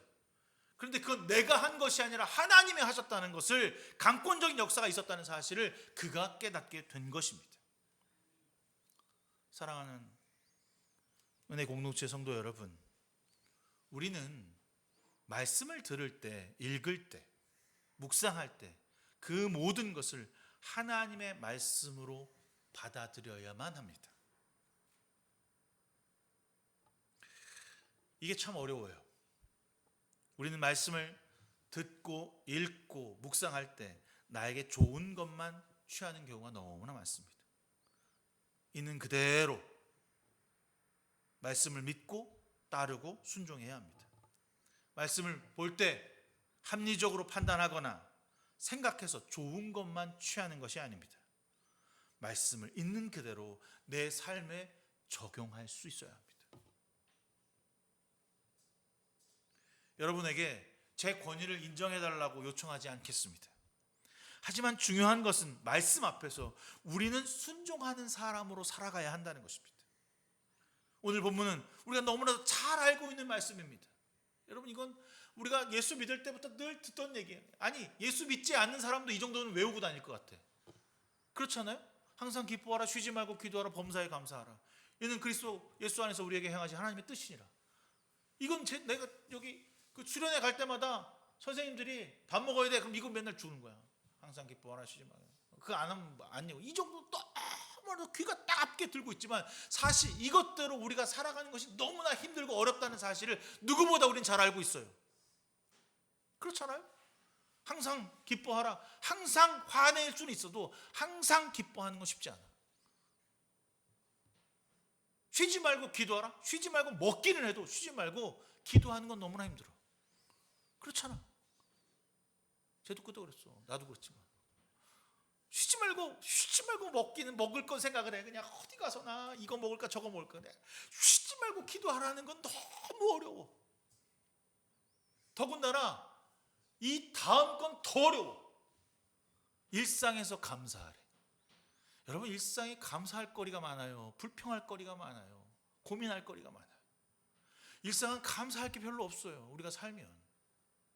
그런데 그건 내가 한 것이 아니라 하나님이 하셨다는 것을, 강권적인 역사가 있었다는 사실을 그가 깨닫게 된 것입니다. 사랑하는 은혜 공동체 성도 여러분, 우리는 말씀을 들을 때, 읽을 때, 묵상할 때 그 모든 것을 하나님의 말씀으로 받아들여야만 합니다. 이게 참 어려워요. 우리는 말씀을 듣고 읽고 묵상할 때 나에게 좋은 것만 취하는 경우가 너무나 많습니다. 있는 그대로 말씀을 믿고 따르고 순종해야 합니다. 말씀을 볼 때 합리적으로 판단하거나 생각해서 좋은 것만 취하는 것이 아닙니다. 말씀을 있는 그대로 내 삶에 적용할 수 있어야 합니다. 여러분에게 제 권위를 인정해달라고 요청하지 않겠습니다. 하지만 중요한 것은 말씀 앞에서 우리는 순종하는 사람으로 살아가야 한다는 것입니다. 오늘 본문은 우리가 너무나도 잘 알고 있는 말씀입니다. 여러분, 이건 우리가 예수 믿을 때부터 늘 듣던 얘기예요. 아니, 예수 믿지 않는 사람도 이 정도는 외우고 다닐 것 같아. 그렇잖아요? 항상 기뻐하라, 쉬지 말고 기도하라, 범사에 감사하라. 이는 그리스도 예수 안에서 우리에게 행하신 하나님의 뜻이니라. 이건 내가 여기 그 수련회 갈 때마다 선생님들이 밥 먹어야 돼. 그럼 이거 맨날 주는 거야. 항상 기뻐하라, 쉬지 말고. 그거 안 하면 안 읽어. 이 정도 너무나도 귀가 따갑게 들고 있지만 사실 이것대로 우리가 살아가는 것이 너무나 힘들고 어렵다는 사실을 누구보다 우리는 잘 알고 있어요. 그렇잖아요? 항상 기뻐하라. 항상 화낼 수는 있어도 항상 기뻐하는 건 쉽지 않아. 쉬지 말고 기도하라. 쉬지 말고 먹기는 해도 쉬지 말고 기도하는 건 너무나 힘들어. 그렇잖아. 쟤도 그때 그랬어. 나도 그렇지만. 쉬지 말고 먹기는 먹을 건 생각을 해. 그냥 어디 가서나 이거 먹을까 저거 먹을까. 쉬지 말고 기도하라는 건 너무 어려워. 더군다나 이 다음 건 더 어려워. 일상에서 감사하래. 여러분, 일상에 감사할 거리가 많아요. 불평할 거리가 많아요. 고민할 거리가 많아요. 일상은 감사할 게 별로 없어요. 우리가 살면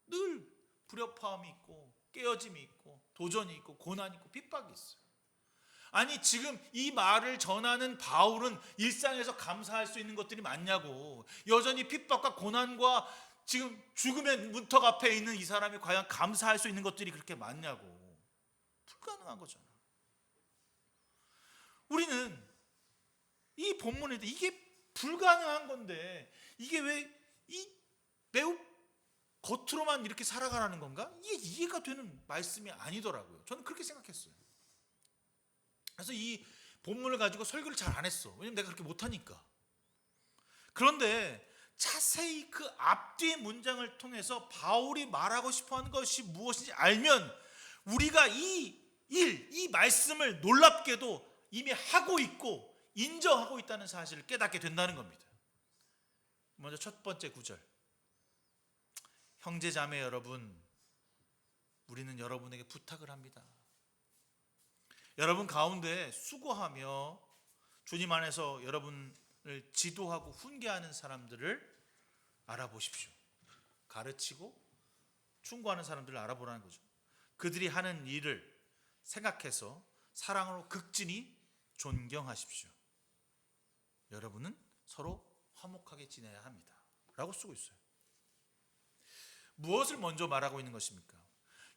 늘 불협화음이 있고 깨어짐이 있고 도전이 있고 고난이 있고 핍박이 있어요. 아니, 지금 이 말을 전하는 바울은 일상에서 감사할 수 있는 것들이 많냐고. 여전히 핍박과 고난과 지금 죽음의 문턱 앞에 있는 이 사람이 과연 감사할 수 있는 것들이 그렇게 많냐고. 불가능한 거잖아. 우리는 이 본문에도 이게 불가능한 건데 이게 왜 이 매우 겉으로만 이렇게 살아가라는 건가? 이게 이해가 되는 말씀이 아니더라고요. 저는 그렇게 생각했어요. 그래서 이 본문을 가지고 설교를 잘 안 했어. 왜냐면 내가 그렇게 못하니까. 그런데 자세히 그 앞뒤 문장을 통해서 바울이 말하고 싶어하는 것이 무엇인지 알면 우리가 이 말씀을 놀랍게도 이미 하고 있고 인정하고 있다는 사실을 깨닫게 된다는 겁니다. 먼저 첫 번째 구절. 형제 자매 여러분, 우리는 여러분에게 부탁을 합니다. 여러분 가운데 수고하며 주님 안에서 여러분을 지도하고 훈계하는 사람들을 알아보십시오. 가르치고 충고하는 사람들을 알아보라는 거죠. 그들이 하는 일을 생각해서 사랑으로 극진히 존경하십시오. 여러분은 서로 화목하게 지내야 합니다. 라고 쓰고 있어요. 무엇을 먼저 말하고 있는 것입니까?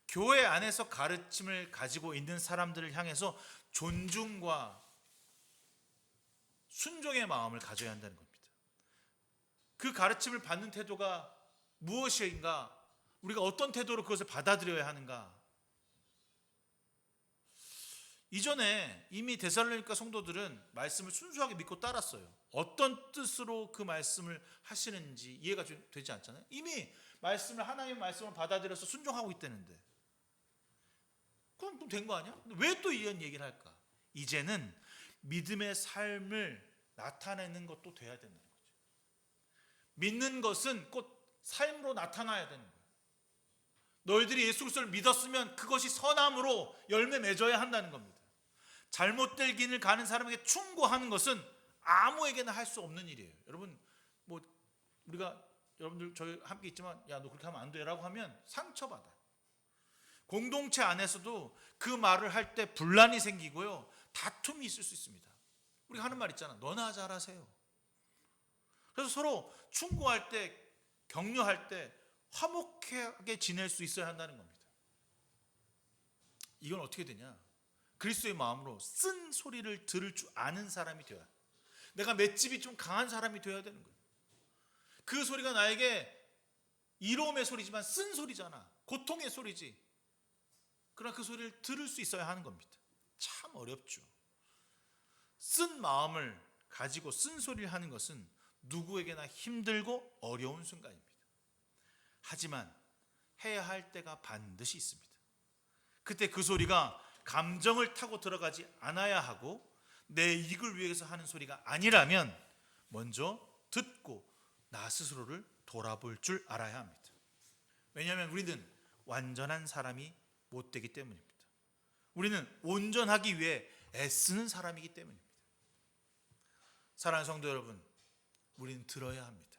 교회 안에서 가르침을 가지고 있는 사람들을 향해서 존중과 순종의 마음을 가져야 한다는 겁니다. 그 가르침을 받는 태도가 무엇인가? 우리가 어떤 태도로 그것을 받아들여야 하는가? 이전에 이미 데살로니가 성도들은 말씀을 순수하게 믿고 따랐어요. 어떤 뜻으로 그 말씀을 하시는지 이해가 되지 않잖아요. 이미 말씀을 하나님의 말씀을 받아들여서 순종하고 있다는데 그럼 된 거 아니야? 왜 또 이런 얘기를 할까? 이제는 믿음의 삶을 나타내는 것도 돼야 된다는 거죠. 믿는 것은 곧 삶으로 나타나야 되는 거예요. 너희들이 예수 그리스도를 믿었으면 그것이 선함으로 열매 맺어야 한다는 겁니다. 잘못된 길을 가는 사람에게 충고하는 것은 아무에게나 할 수 없는 일이에요. 여러분, 뭐 우리가 여러분들 저희 함께 있지만 야, 너 그렇게 하면 안 돼라고 하면 상처받아요. 공동체 안에서도 그 말을 할 때 분란이 생기고요, 다툼이 있을 수 있습니다. 우리가 하는 말 있잖아, 너나 잘하세요. 그래서 서로 충고할 때, 격려할 때 화목하게 지낼 수 있어야 한다는 겁니다. 이건 어떻게 되냐? 그리스도의 마음으로 쓴 소리를 들을 줄 아는 사람이 되어야, 내가 맷집이 좀 강한 사람이 되어야 되는 거예요. 그 소리가 나에게 이로움의 소리지만 쓴 소리잖아, 고통의 소리지. 그러나 그 소리를 들을 수 있어야 하는 겁니다. 참 어렵죠. 쓴 마음을 가지고 쓴 소리를 하는 것은 누구에게나 힘들고 어려운 순간입니다. 하지만 해야 할 때가 반드시 있습니다. 그때 그 소리가 감정을 타고 들어가지 않아야 하고 내 이익을 위해서 하는 소리가 아니라면 먼저 듣고 나 스스로를 돌아볼 줄 알아야 합니다. 왜냐하면 우리는 완전한 사람이 못 되기 때문입니다. 우리는 온전하기 위해 애쓰는 사람이기 때문입니다. 사랑하는 성도 여러분, 우리는 들어야 합니다.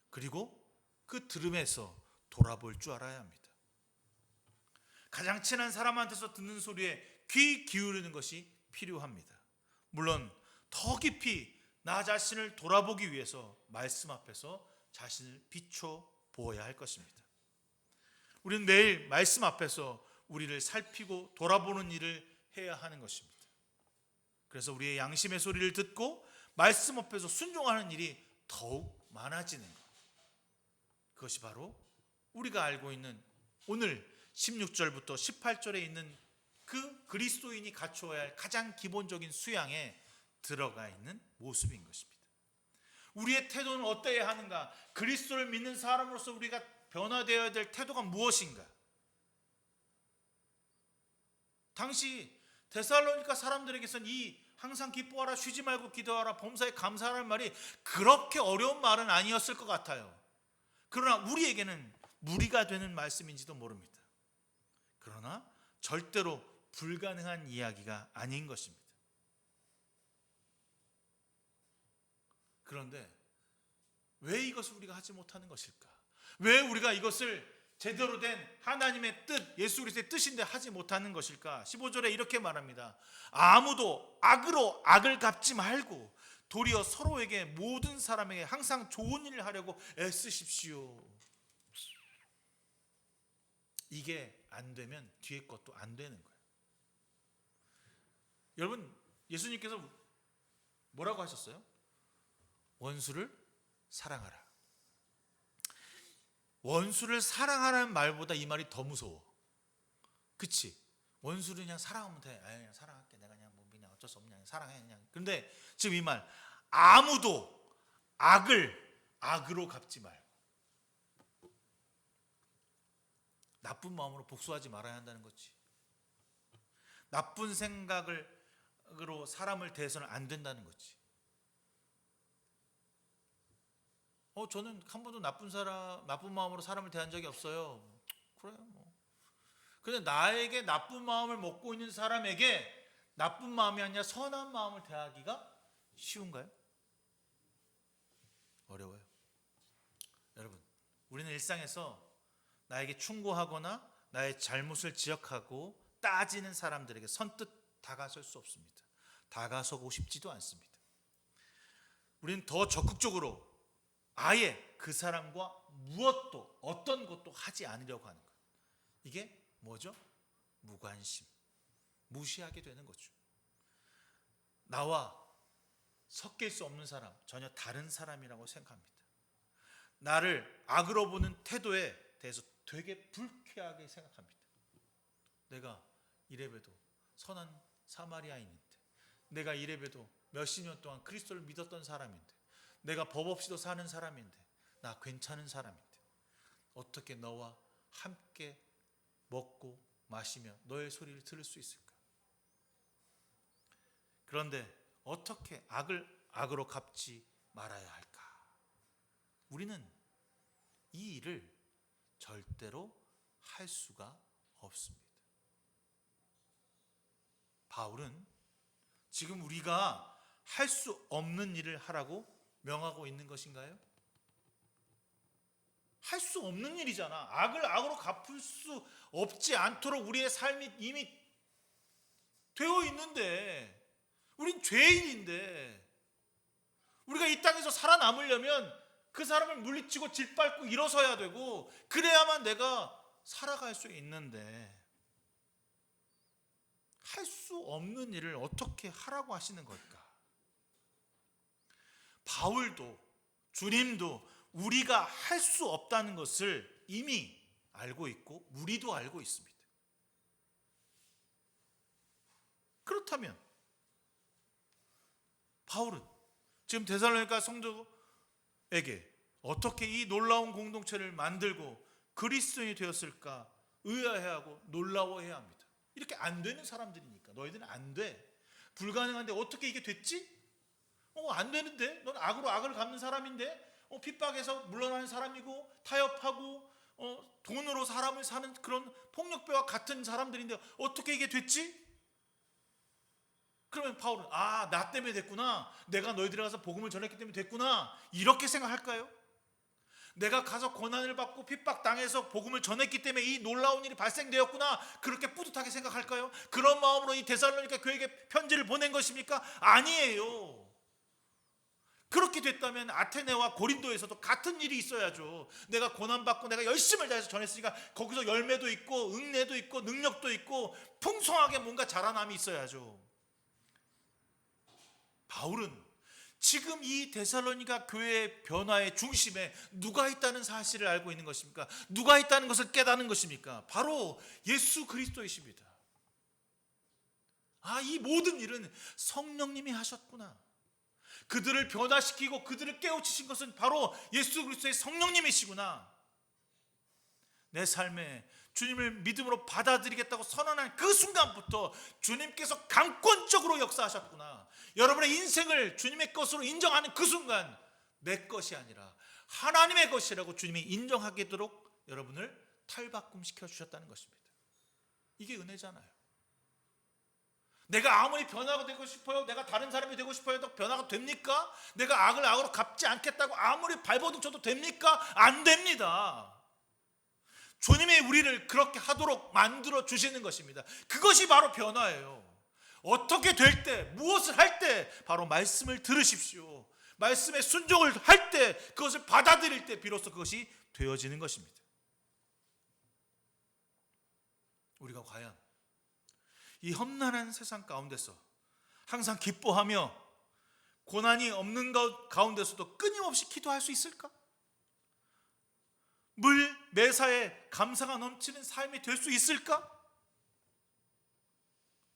그리고 그 들음에서 돌아볼 줄 알아야 합니다. 가장 친한 사람한테서 듣는 소리에 귀 기울이는 것이 필요합니다. 물론 더 깊이 나 자신을 돌아보기 위해서 말씀 앞에서 자신을 비춰 보아야 할 것입니다. 우리는 매일 말씀 앞에서 우리를 살피고 돌아보는 일을 해야 하는 것입니다. 그래서 우리의 양심의 소리를 듣고 말씀 앞에서 순종하는 일이 더욱 많아지는 것, 그것이 바로 우리가 알고 있는 오늘 16절부터 18절에 있는 그 그리스도인이 갖추어야 할 가장 기본적인 수양에 들어가 있는 모습인 것입니다. 우리의 태도는 어떠해야 하는가? 그리스도를 믿는 사람으로서 우리가 변화되어야 될 태도가 무엇인가? 당시 데살로니가 사람들에게서는 이 항상 기뻐하라, 쉬지 말고 기도하라, 범사에 감사하라는 말이 그렇게 어려운 말은 아니었을 것 같아요. 그러나 우리에게는 무리가 되는 말씀인지도 모릅니다. 그러나 절대로 불가능한 이야기가 아닌 것입니다. 그런데 왜 이것을 우리가 하지 못하는 것일까? 왜 우리가 이것을 제대로 된 하나님의 뜻, 예수 그리스도의 뜻인데 하지 못하는 것일까? 15절에 이렇게 말합니다. 아무도 악으로 악을 갚지 말고 도리어 서로에게, 모든 사람에게 항상 좋은 일을 하려고 애쓰십시오. 이게 안 되면 뒤에 것도 안 되는 거예요. 여러분, 예수님께서 뭐라고 하셨어요? 원수를 사랑하라. 원수를 사랑하라는 말보다 이 말이 더 무서워. 그치? 원수를 그냥 사랑하면 돼. 그냥 사랑할게. 내가 그냥 뭐 그냥 어쩔 수 없냐. 그냥 사랑해. 그냥. 그런데 지금 이 말, 아무도 악을 악으로 갚지 말고, 나쁜 마음으로 복수하지 말아야 한다는 거지. 나쁜 생각으로 사람을 대해서는 안 된다는 거지. 저는 한 번도 나쁜 마음으로 사람을 대한 적이 없어요. 그래요, 뭐. 근데 나에게 나쁜 마음을 먹고 있는 사람에게 나쁜 마음이 아니라 선한 마음을 대하기가 쉬운가요? 어려워요. 여러분, 우리는 일상에서 나에게 충고하거나 나의 잘못을 지적하고 따지는 사람들에게 선뜻 다가설 수 없습니다. 다가서고 싶지도 않습니다. 우리는 더 적극적으로 아예 그 사람과 무엇도, 어떤 것도 하지 않으려고 하는 것. 이게 뭐죠? 무관심, 무시하게 되는 거죠. 나와 섞일 수 없는 사람, 전혀 다른 사람이라고 생각합니다. 나를 악으로 보는 태도에 대해서 되게 불쾌하게 생각합니다. 내가 이래봬도 선한 사마리아인인데, 내가 이래봬도 몇십 년 동안 그리스도를 믿었던 사람인데, 내가 법 없이도 사는 사람인데, 나 괜찮은 사람인데 어떻게 너와 함께 먹고 마시며 너의 소리를 들을 수 있을까? 그런데 어떻게 악을 악으로 갚지 말아야 할까? 우리는 이 일을 절대로 할 수가 없습니다. 바울은 지금 우리가 할 수 없는 일을 하라고 명하고 있는 것인가요? 할 수 없는 일이잖아. 악을 악으로 갚을 수 없지 않도록 우리의 삶이 이미 되어 있는데, 우린 죄인인데, 우리가 이 땅에서 살아남으려면 그 사람을 물리치고 짓밟고 일어서야 되고, 그래야만 내가 살아갈 수 있는데, 할 수 없는 일을 어떻게 하라고 하시는 걸까? 바울도 주님도 우리가 할 수 없다는 것을 이미 알고 있고 우리도 알고 있습니다. 그렇다면 바울은 지금 데살로니가 성도에게 어떻게 이 놀라운 공동체를 만들고 그리스도인이 되었을까 의아해하고 놀라워해야 합니다. 이렇게 안 되는 사람들이니까. 너희들은 안 돼. 불가능한데 어떻게 이게 됐지? 안 되는데? 넌 악으로 악을 갚는 사람인데? 핍박에서 물러나는 사람이고 타협하고 돈으로 사람을 사는 그런 폭력배와 같은 사람들인데 어떻게 이게 됐지? 그러면 바울은 나 때문에 됐구나. 내가 너희들에 가서 복음을 전했기 때문에 됐구나. 이렇게 생각할까요? 내가 가서 고난을 받고 핍박당해서 복음을 전했기 때문에 이 놀라운 일이 발생되었구나. 그렇게 뿌듯하게 생각할까요? 그런 마음으로 이 데살로니가 교회에게 편지를 보낸 것입니까? 아니에요. 그렇게 됐다면 아테네와 고린도에서도 같은 일이 있어야죠. 내가 고난받고 내가 열심을 다해서 전했으니까 거기서 열매도 있고 응례도 있고 능력도 있고 풍성하게 뭔가 자라남이 있어야죠. 바울은 지금 이 데살로니가 교회의 변화의 중심에 누가 있다는 사실을 알고 있는 것입니까? 누가 있다는 것을 깨닫는 것입니까? 바로 예수 그리스도이십니다. 이 모든 일은 성령님이 하셨구나. 그들을 변화시키고 그들을 깨우치신 것은 바로 예수 그리스도의 성령님이시구나. 내 삶에 주님을 믿음으로 받아들이겠다고 선언한 그 순간부터 주님께서 강권적으로 역사하셨구나. 여러분의 인생을 주님의 것으로 인정하는 그 순간 내 것이 아니라 하나님의 것이라고 주님이 인정하도록 여러분을 탈바꿈시켜 주셨다는 것입니다. 이게 은혜잖아요. 내가 아무리 변화가 되고 싶어요, 내가 다른 사람이 되고 싶어요 해도 변화가 됩니까? 내가 악을 악으로 갚지 않겠다고 아무리 발버둥 쳐도 됩니까? 안 됩니다. 주님이 우리를 그렇게 하도록 만들어 주시는 것입니다. 그것이 바로 변화예요. 어떻게 될 때, 무엇을 할 때 바로 말씀을 들으십시오. 말씀에 순종을 할 때, 그것을 받아들일 때 비로소 그것이 되어지는 것입니다. 우리가 과연 이 험난한 세상 가운데서 항상 기뻐하며 고난이 없는 것 가운데서도 끊임없이 기도할 수 있을까? 물 매사에 감사가 넘치는 삶이 될 수 있을까?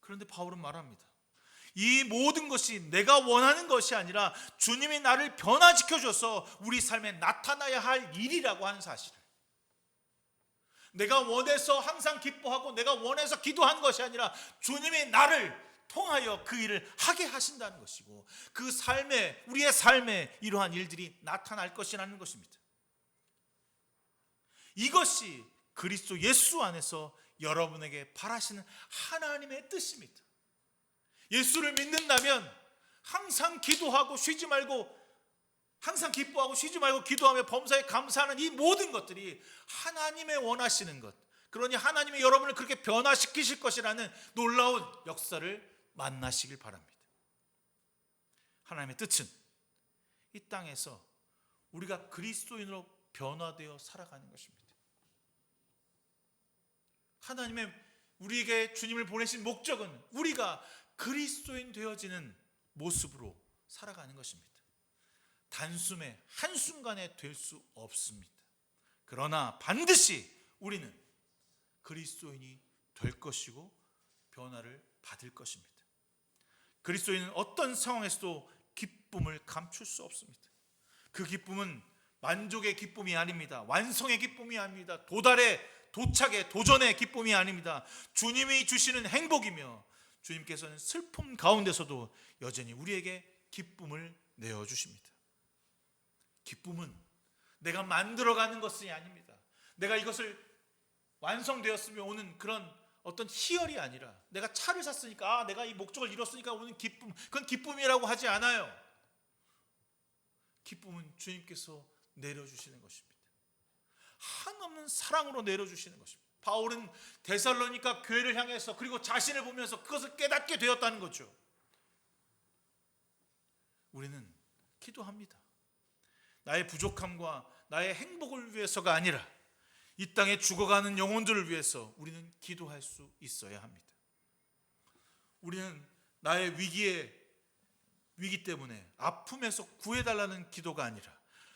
그런데 바울은 말합니다. 이 모든 것이 내가 원하는 것이 아니라 주님이 나를 변화시켜 줘서 우리 삶에 나타나야 할 일이라고 하는 사실을, 내가 원해서 항상 기뻐하고 내가 원해서 기도한 것이 아니라 주님이 나를 통하여 그 일을 하게 하신다는 것이고, 그 삶에, 우리의 삶에 이러한 일들이 나타날 것이라는 것입니다. 이것이 그리스도 예수 안에서 여러분에게 바라시는 하나님의 뜻입니다. 예수를 믿는다면 항상 기도하고 쉬지 말고, 항상 기뻐하고 쉬지 말고 기도하며 범사에 감사하는 이 모든 것들이 하나님의 원하시는 것, 그러니 하나님이 여러분을 그렇게 변화시키실 것이라는 놀라운 역사를 만나시길 바랍니다. 하나님의 뜻은 이 땅에서 우리가 그리스도인으로 변화되어 살아가는 것입니다. 하나님의 우리에게 주님을 보내신 목적은 우리가 그리스도인 되어지는 모습으로 살아가는 것입니다. 단숨에 한순간에 될 수 없습니다. 그러나 반드시 우리는 그리스도인이 될 것이고 변화를 받을 것입니다. 그리스도인은 어떤 상황에서도 기쁨을 감출 수 없습니다. 그 기쁨은 만족의 기쁨이 아닙니다. 완성의 기쁨이 아닙니다. 도착의 도전의 기쁨이 아닙니다. 주님이 주시는 행복이며 주님께서는 슬픔 가운데서도 여전히 우리에게 기쁨을 내어주십니다. 기쁨은 내가 만들어가는 것이 아닙니다. 내가 이것을 완성되었으면 오는 그런 어떤 희열이 아니라, 내가 차를 샀으니까 내가 이 목적을 이뤘으니까 오는 기쁨, 그건 기쁨이라고 하지 않아요. 기쁨은 주님께서 내려주시는 것입니다. 한없는 사랑으로 내려주시는 것입니다. 바울은 데살로니가 교회를 향해서, 그리고 자신을 보면서 그것을 깨닫게 되었다는 거죠. 우리는 기도합니다. 나의 부족함과 나의 행복을 위해서가 아니라 이 땅에 죽어가는 영혼들을 위해서 우리는 기도할 수 있어야 합니다. 우리는 나의 위기 때문에 아픔에서 구해달라는 기도가 아니라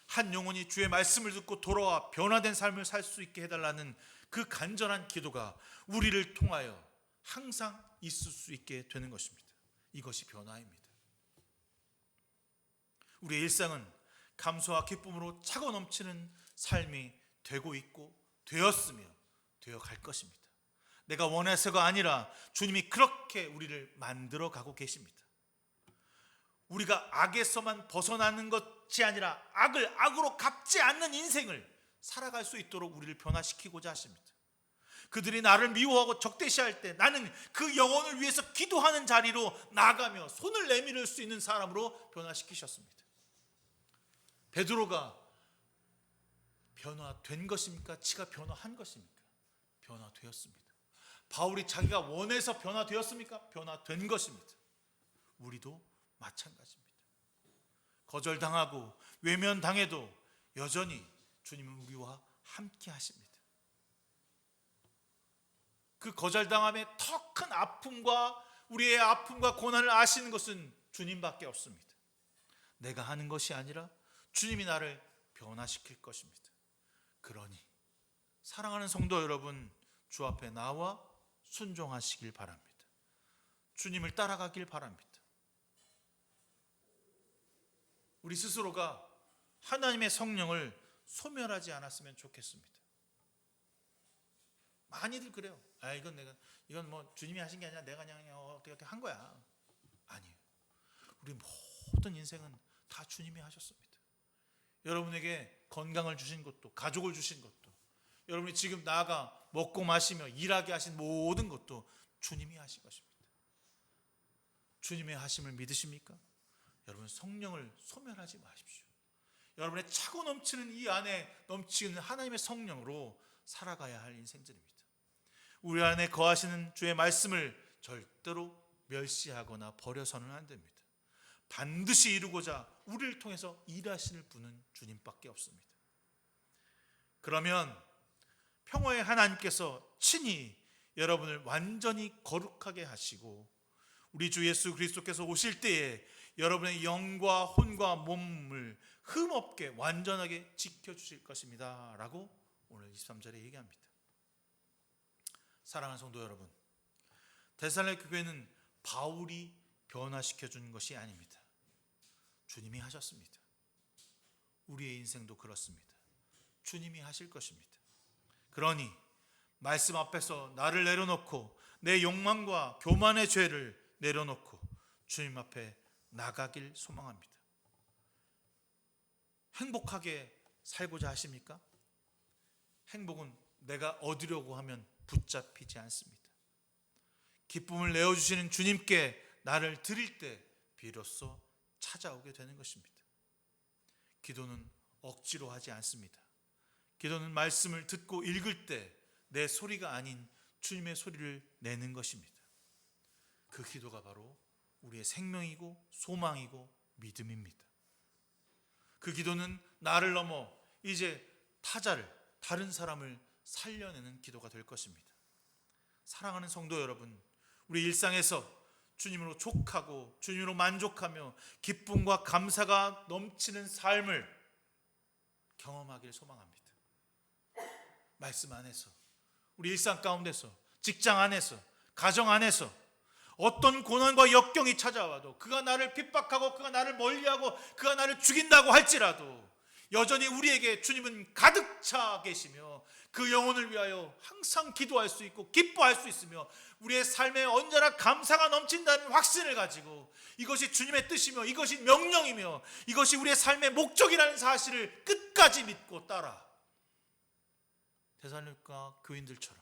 한 영혼이 주의 말씀을 듣고 돌아와 변화된 삶을 살 수 있게 해달라는 그 간절한 기도가 우리를 통하여 항상 있을 수 있게 되는 것입니다. 이것이 변화입니다. 우리의 일상은 감사와 기쁨으로 차고 넘치는 삶이 되고 있고 되었으며 되어갈 것입니다. 내가 원해서가 아니라 주님이 그렇게 우리를 만들어 가고 계십니다. 우리가 악에서만 벗어나는 것이 아니라 악을 악으로 갚지 않는 인생을 살아갈 수 있도록 우리를 변화시키고자 하십니다. 그들이 나를 미워하고 적대시할 때 나는 그 영혼을 위해서 기도하는 자리로 나가며 손을 내밀을 수 있는 사람으로 변화시키셨습니다. 베드로가 변화된 것입니까? 지가 변화한 것입니까? 변화되었습니다. 바울이 자기가 원해서 변화되었습니까? 변화된 것입니다. 우리도 마찬가지입니다. 거절당하고 외면당해도 여전히 주님은 우리와 함께 하십니다. 그 거절당함의 더 큰 아픔과 우리의 아픔과 고난을 아시는 것은 주님밖에 없습니다. 내가 하는 것이 아니라 주님이 나를 변화시킬 것입니다. 그러니 사랑하는 성도 여러분, 주 앞에 나와 순종하시길 바랍니다. 주님을 따라가길 바랍니다. 우리 스스로가 하나님의 성령을 소멸하지 않았으면 좋겠습니다. 많이들 그래요. 이건 뭐 주님이 하신 게 아니라 내가 그냥 어떻게 한 거야. 아니에요. 우리 모든 인생은 다 주님이 하셨습니다. 여러분에게 건강을 주신 것도, 가족을 주신 것도, 여러분이 지금 나아가 먹고 마시며 일하게 하신 모든 것도 주님이 하신 것입니다. 주님의 하심을 믿으십니까? 여러분, 성령을 소멸하지 마십시오. 여러분의 차고 넘치는 이 안에 넘치는 하나님의 성령으로 살아가야 할 인생들입니다. 우리 안에 거하시는 주의 말씀을 절대로 멸시하거나 버려서는 안 됩니다. 반드시 이루고자 우리를 통해서 일하실 분은 주님밖에 없습니다. 그러면 평화의 하나님께서 친히 여러분을 완전히 거룩하게 하시고 우리 주 예수 그리스도께서 오실 때에 여러분의 영과 혼과 몸을 흠없게 완전하게 지켜주실 것입니다 라고 오늘 23절에 얘기합니다. 사랑하는 성도 여러분, 데살로니가 교회는 바울이 변화시켜 준 것이 아닙니다. 주님이 하셨습니다. 우리의 인생도 그렇습니다. 주님이 하실 것입니다. 그러니 말씀 앞에서 나를 내려놓고 내 욕망과 교만의 죄를 내려놓고 주님 앞에 나가길 소망합니다. 행복하게 살고자 하십니까? 행복은 내가 얻으려고 하면 붙잡히지 않습니다. 기쁨을 내어주시는 주님께 나를 드릴 때 비로소 찾아오게 되는 것입니다. 기도는 억지로 하지 않습니다. 기도는 말씀을 듣고 읽을 때 내 소리가 아닌 주님의 소리를 내는 것입니다. 그 기도가 바로 우리의 생명이고 소망이고 믿음입니다. 그 기도는 나를 넘어 이제 타자를, 다른 사람을 살려내는 기도가 될 것입니다. 사랑하는 성도 여러분, 우리 일상에서 주님으로 족하고 주님으로 만족하며 기쁨과 감사가 넘치는 삶을 경험하기를 소망합니다. 말씀 안에서, 우리 일상 가운데서, 직장 안에서, 가정 안에서 어떤 고난과 역경이 찾아와도 그가 나를 핍박하고 그가 나를 멀리하고 그가 나를 죽인다고 할지라도 여전히 우리에게 주님은 가득 차 계시며 그 영혼을 위하여 항상 기도할 수 있고 기뻐할 수 있으며 우리의 삶에 언제나 감사가 넘친다는 확신을 가지고 이것이 주님의 뜻이며 이것이 명령이며 이것이 우리의 삶의 목적이라는 사실을 끝까지 믿고 따라 데살로니가 교인들처럼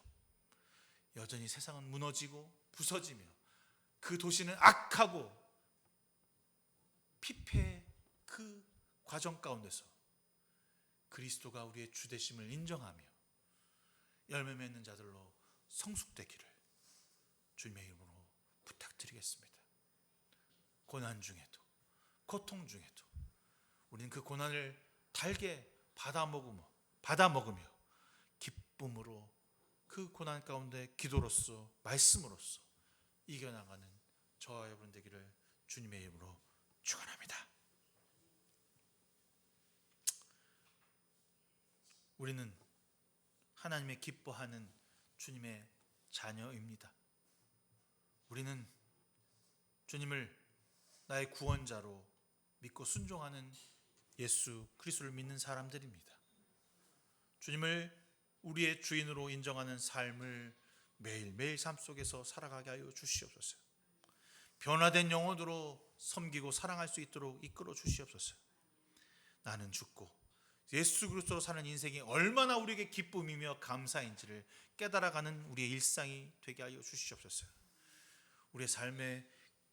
여전히 세상은 무너지고 부서지며 그 도시는 악하고 피폐의 그 과정 가운데서 그리스도가 우리의 주되심을 인정하며 열매 맺는 자들로 성숙되기를 주님의 이름으로 부탁드리겠습니다. 고난 중에도 고통 중에도 우리는 그 고난을 달게 받아 먹으며 기쁨으로 그 고난 가운데 기도로서 말씀으로써 이겨나가는 저와 여러분 되기를 주님의 이름으로 축원합니다. 우리는 하나님의 기뻐하는 주님의 자녀입니다. 우리는 주님을 나의 구원자로 믿고 순종하는 예수 그리스도를 믿는 사람들입니다. 주님을 우리의 주인으로 인정하는 삶을 매일매일 삶 속에서 살아가게 하여 주시옵소서. 변화된 영혼으로 섬기고 사랑할 수 있도록 이끌어 주시옵소서. 나는 죽고 예수 그리스도로 사는 인생이 얼마나 우리에게 기쁨이며 감사인지를 깨달아가는 우리의 일상이 되게 하여 주시옵소서. 우리의 삶에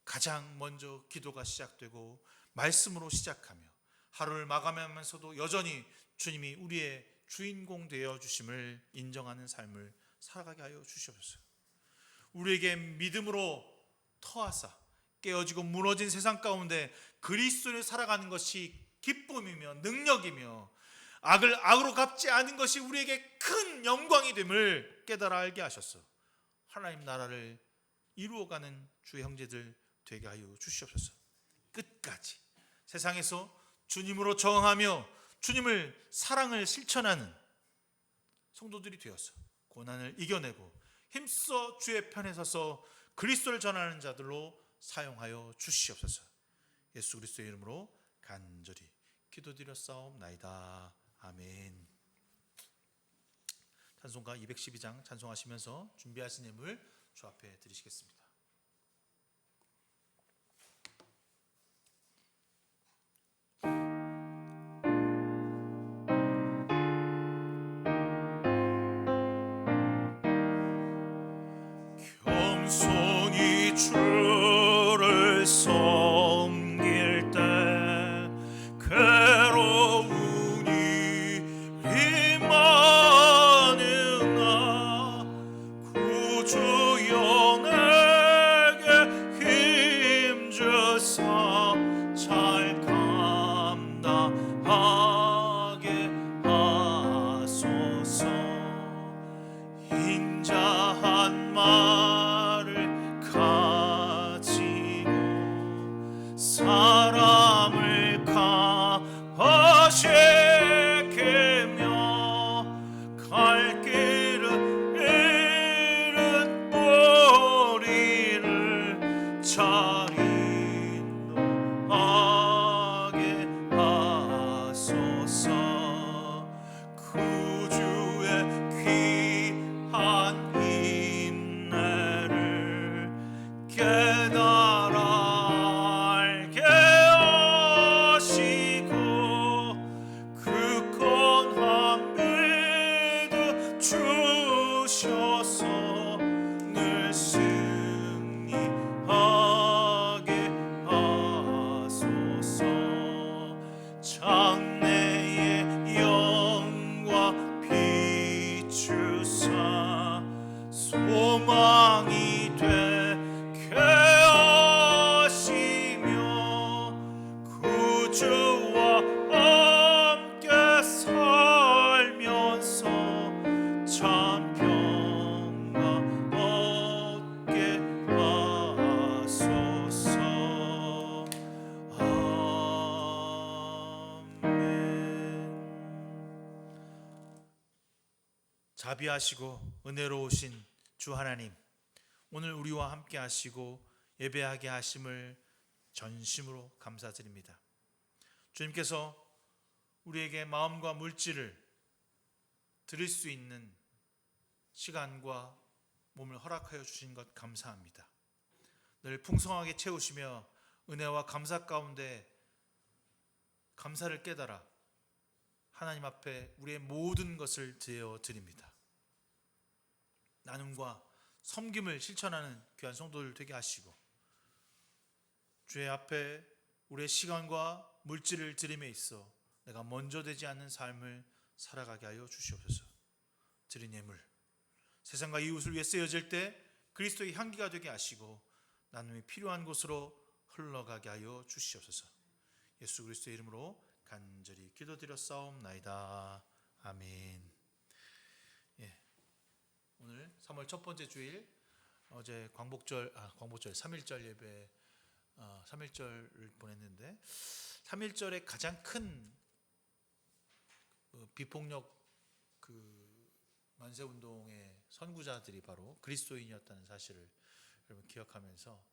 가장 먼저 기도가 시작되고 말씀으로 시작하며 하루를 마감하면서도 여전히 주님이 우리의 주인공 되어 주심을 인정하는 삶을 살아가게 하여 주시옵소서. 우리에게 믿음으로 터하사 깨어지고 무너진 세상 가운데 그리스도를 살아가는 것이 기쁨이며 능력이며 악을 악으로 갚지 않은 것이 우리에게 큰 영광이 됨을 깨달아 알게 하셨어. 하나님 나라를 이루어가는 주의 형제들 되게 하여 주시옵소서. 끝까지 세상에서 주님으로 정하며 주님을 사랑을 실천하는 성도들이 되어서 고난을 이겨내고 힘써 주의 편에 서서 그리스도를 전하는 자들로 사용하여 주시옵소서. 예수 그리스도의 이름으로 간절히 기도드렸사옵나이다. 아멘. 찬송가 212장 찬송하시면서 준비하신 예물 주 앞에 드리시겠습니다. 겸손히 주를 섬길 때 괴로우니 리마느나 구주여 내게 힘주사 잘 감당하게 하소서. 인자한 말을 가지고 사람을 가하시게며 갈 길을 잃은 머리를 잘 인도하게 하소서. 구주의 귀한 인내를 깨달아 알게 하시고 그 권한 믿어 주셔서 늘 승리하게 하소서. 장래의 영광 비추사 소망이 되게 하시며 구주와 함께 살면서 참 평강 얻게 하소서. 자비하시고 은혜로우신 주 하나님, 오늘 우리와 함께 하시고 예배하게 하심을 전심으로 감사드립니다. 주님께서 우리에게 마음과 물질을 드릴 수 있는 시간과 몸을 허락하여 주신 것 감사합니다. 늘 풍성하게 채우시며 은혜와 감사 가운데 감사를 깨달아 하나님 앞에 우리의 모든 것을 드려 드립니다. 나눔과 섬김을 실천하는 귀한 성도들 되게 하시고 주의 앞에 우리의 시간과 물질을 드림에 있어 내가 먼저 되지 않는 삶을 살아가게 하여 주시옵소서. 드린 예물 세상과 이웃을 위해 쓰여질 때 그리스도의 향기가 되게 하시고 나눔이 필요한 곳으로 흘러가게 하여 주시옵소서. 예수 그리스도의 이름으로 간절히 기도드렸사옵나이다. 아멘. 예. 오늘 3월 첫 번째 주일 어제 광복절 3.1절 예배 3.1절을 보냈는데 3.1절의 가장 큰 비폭력 만세운동의 선구자들이 바로 그리스도인이었다는 사실을 여러분 기억하면서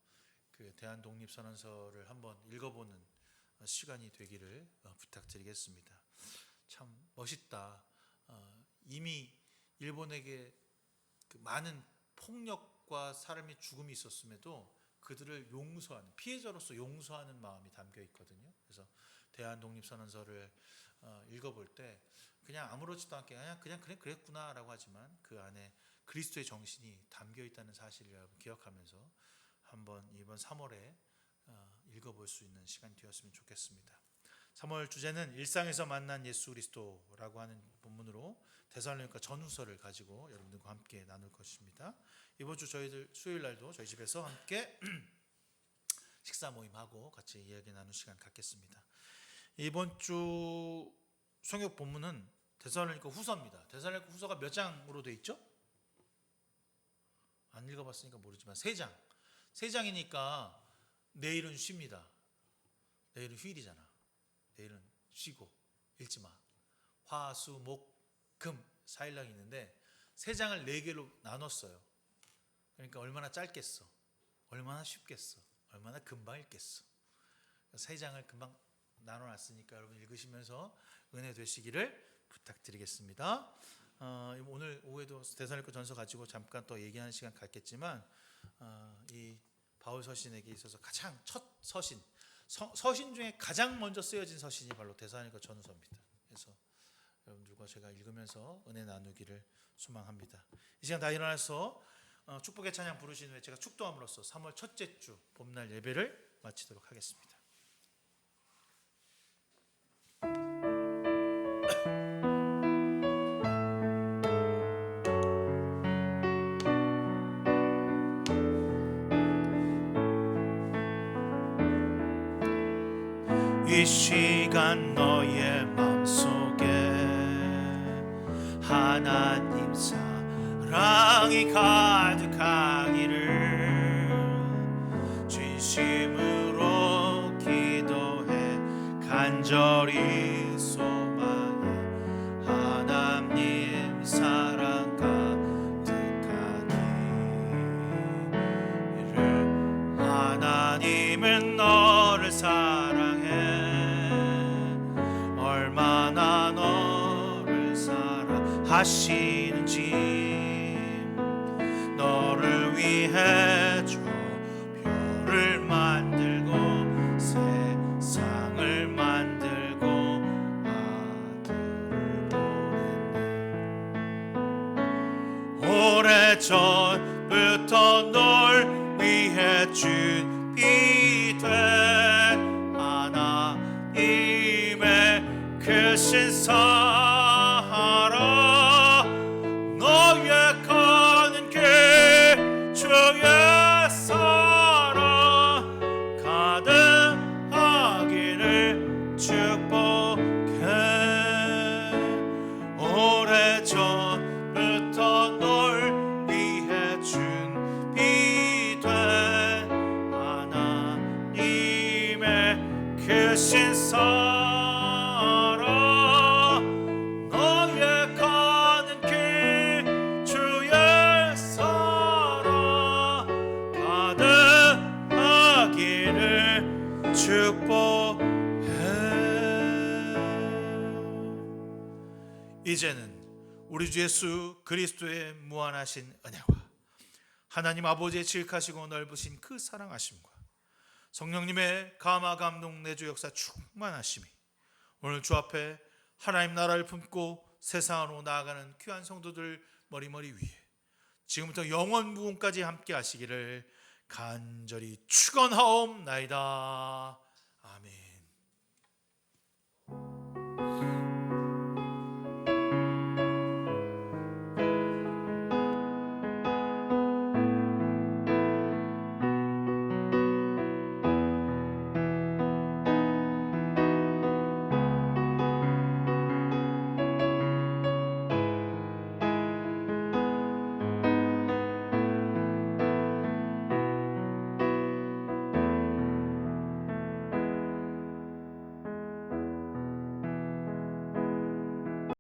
그 대한독립선언서를 한번 읽어보는 시간이 되기를 부탁드리겠습니다. 참 멋있다. 이미 일본에게 그 많은 폭력과 사람의 죽음이 있었음에도 그들을 용서하는, 피해자로서 용서하는 마음이 담겨 있거든요. 그래서 대한독립선언서를 읽어볼 때 그냥 아무렇지도 않게 그냥 그랬구나라고 하지만 그 안에 그리스도의 정신이 담겨 있다는 사실을 여러분 기억하면서 한번 이번 3월에 읽어볼 수 있는 시간이 되었으면 좋겠습니다. 3월 주제는 일상에서 만난 예수 그리스도라고 하는 본문으로 데살로니가 전후서를 가지고 여러분들과 함께 나눌 것입니다. 이번 주 저희들 수요일 날도 저희 집에서 함께 식사 모임하고 같이 이야기 나눌 시간 갖겠습니다. 이번 주 성역 본문은 데살로니가 후서입니다. 데살로니가 후서가 몇 장으로 되어 있죠? 안 읽어봤으니까 모르지만 3장. 3장이니까 내일은 쉽니다. 내일은 휴일이잖아. 내일은 쉬고 읽지 마. 화, 수, 목, 금 4일날 있는데 3장을 4개로 나눴어요. 그러니까 얼마나 짧겠어. 얼마나 쉽겠어. 얼마나 금방 읽겠어. 3장을 금방 나눠놨으니까 여러분 읽으시면서 은혜 되시기를 부탁드리겠습니다. 오늘 오후에도 데살로니가 전서 가지고 잠깐 또 얘기하는 시간 갖겠지만 이 바울 서신에게 있어서 가장 첫 서신, 서신 중에 가장 먼저 쓰여진 서신이 바로 데살로니가 전서입니다. 그래서 여러분들과 제가 읽으면서 은혜 나누기를 소망합니다. 이 시간 다 일어나서 축복의 찬양 부르신 후에 제가 축도함으로써 3월 첫째 주 봄날 예배를 마치도록 하겠습니다. 이 시간 너의 마음속에 하나님 사랑이 가득하기를 진심으로 기도해 간절히 소망해 하나님 사랑 가득하기를 하나님은 너를 사랑해 얼마나 너를 사랑하시는지 너를 위해 저 별을 만들고 세상을 만들고 아들을 보냈네. 오래전부터 널 위해 준비된 하나님의 크신 사랑 너의 가는 길 주의 사랑 가득하기를 축복해 오래전부터 널 위해 준비된 하나님의 크신 사랑 축복해 이제는 우리 주 예수 그리스도의 무한하신 은혜와 하나님 아버지의 지극하시고 넓으신 그 사랑하심과 성령님의 감화 감동 내주 역사 충만하심이 오늘 주 앞에 하나님 나라를 품고 세상으로 나아가는 귀한 성도들 머리머리 위에 지금부터 영원 무궁까지 함께 하시기를 간절히 축원하옵나이다.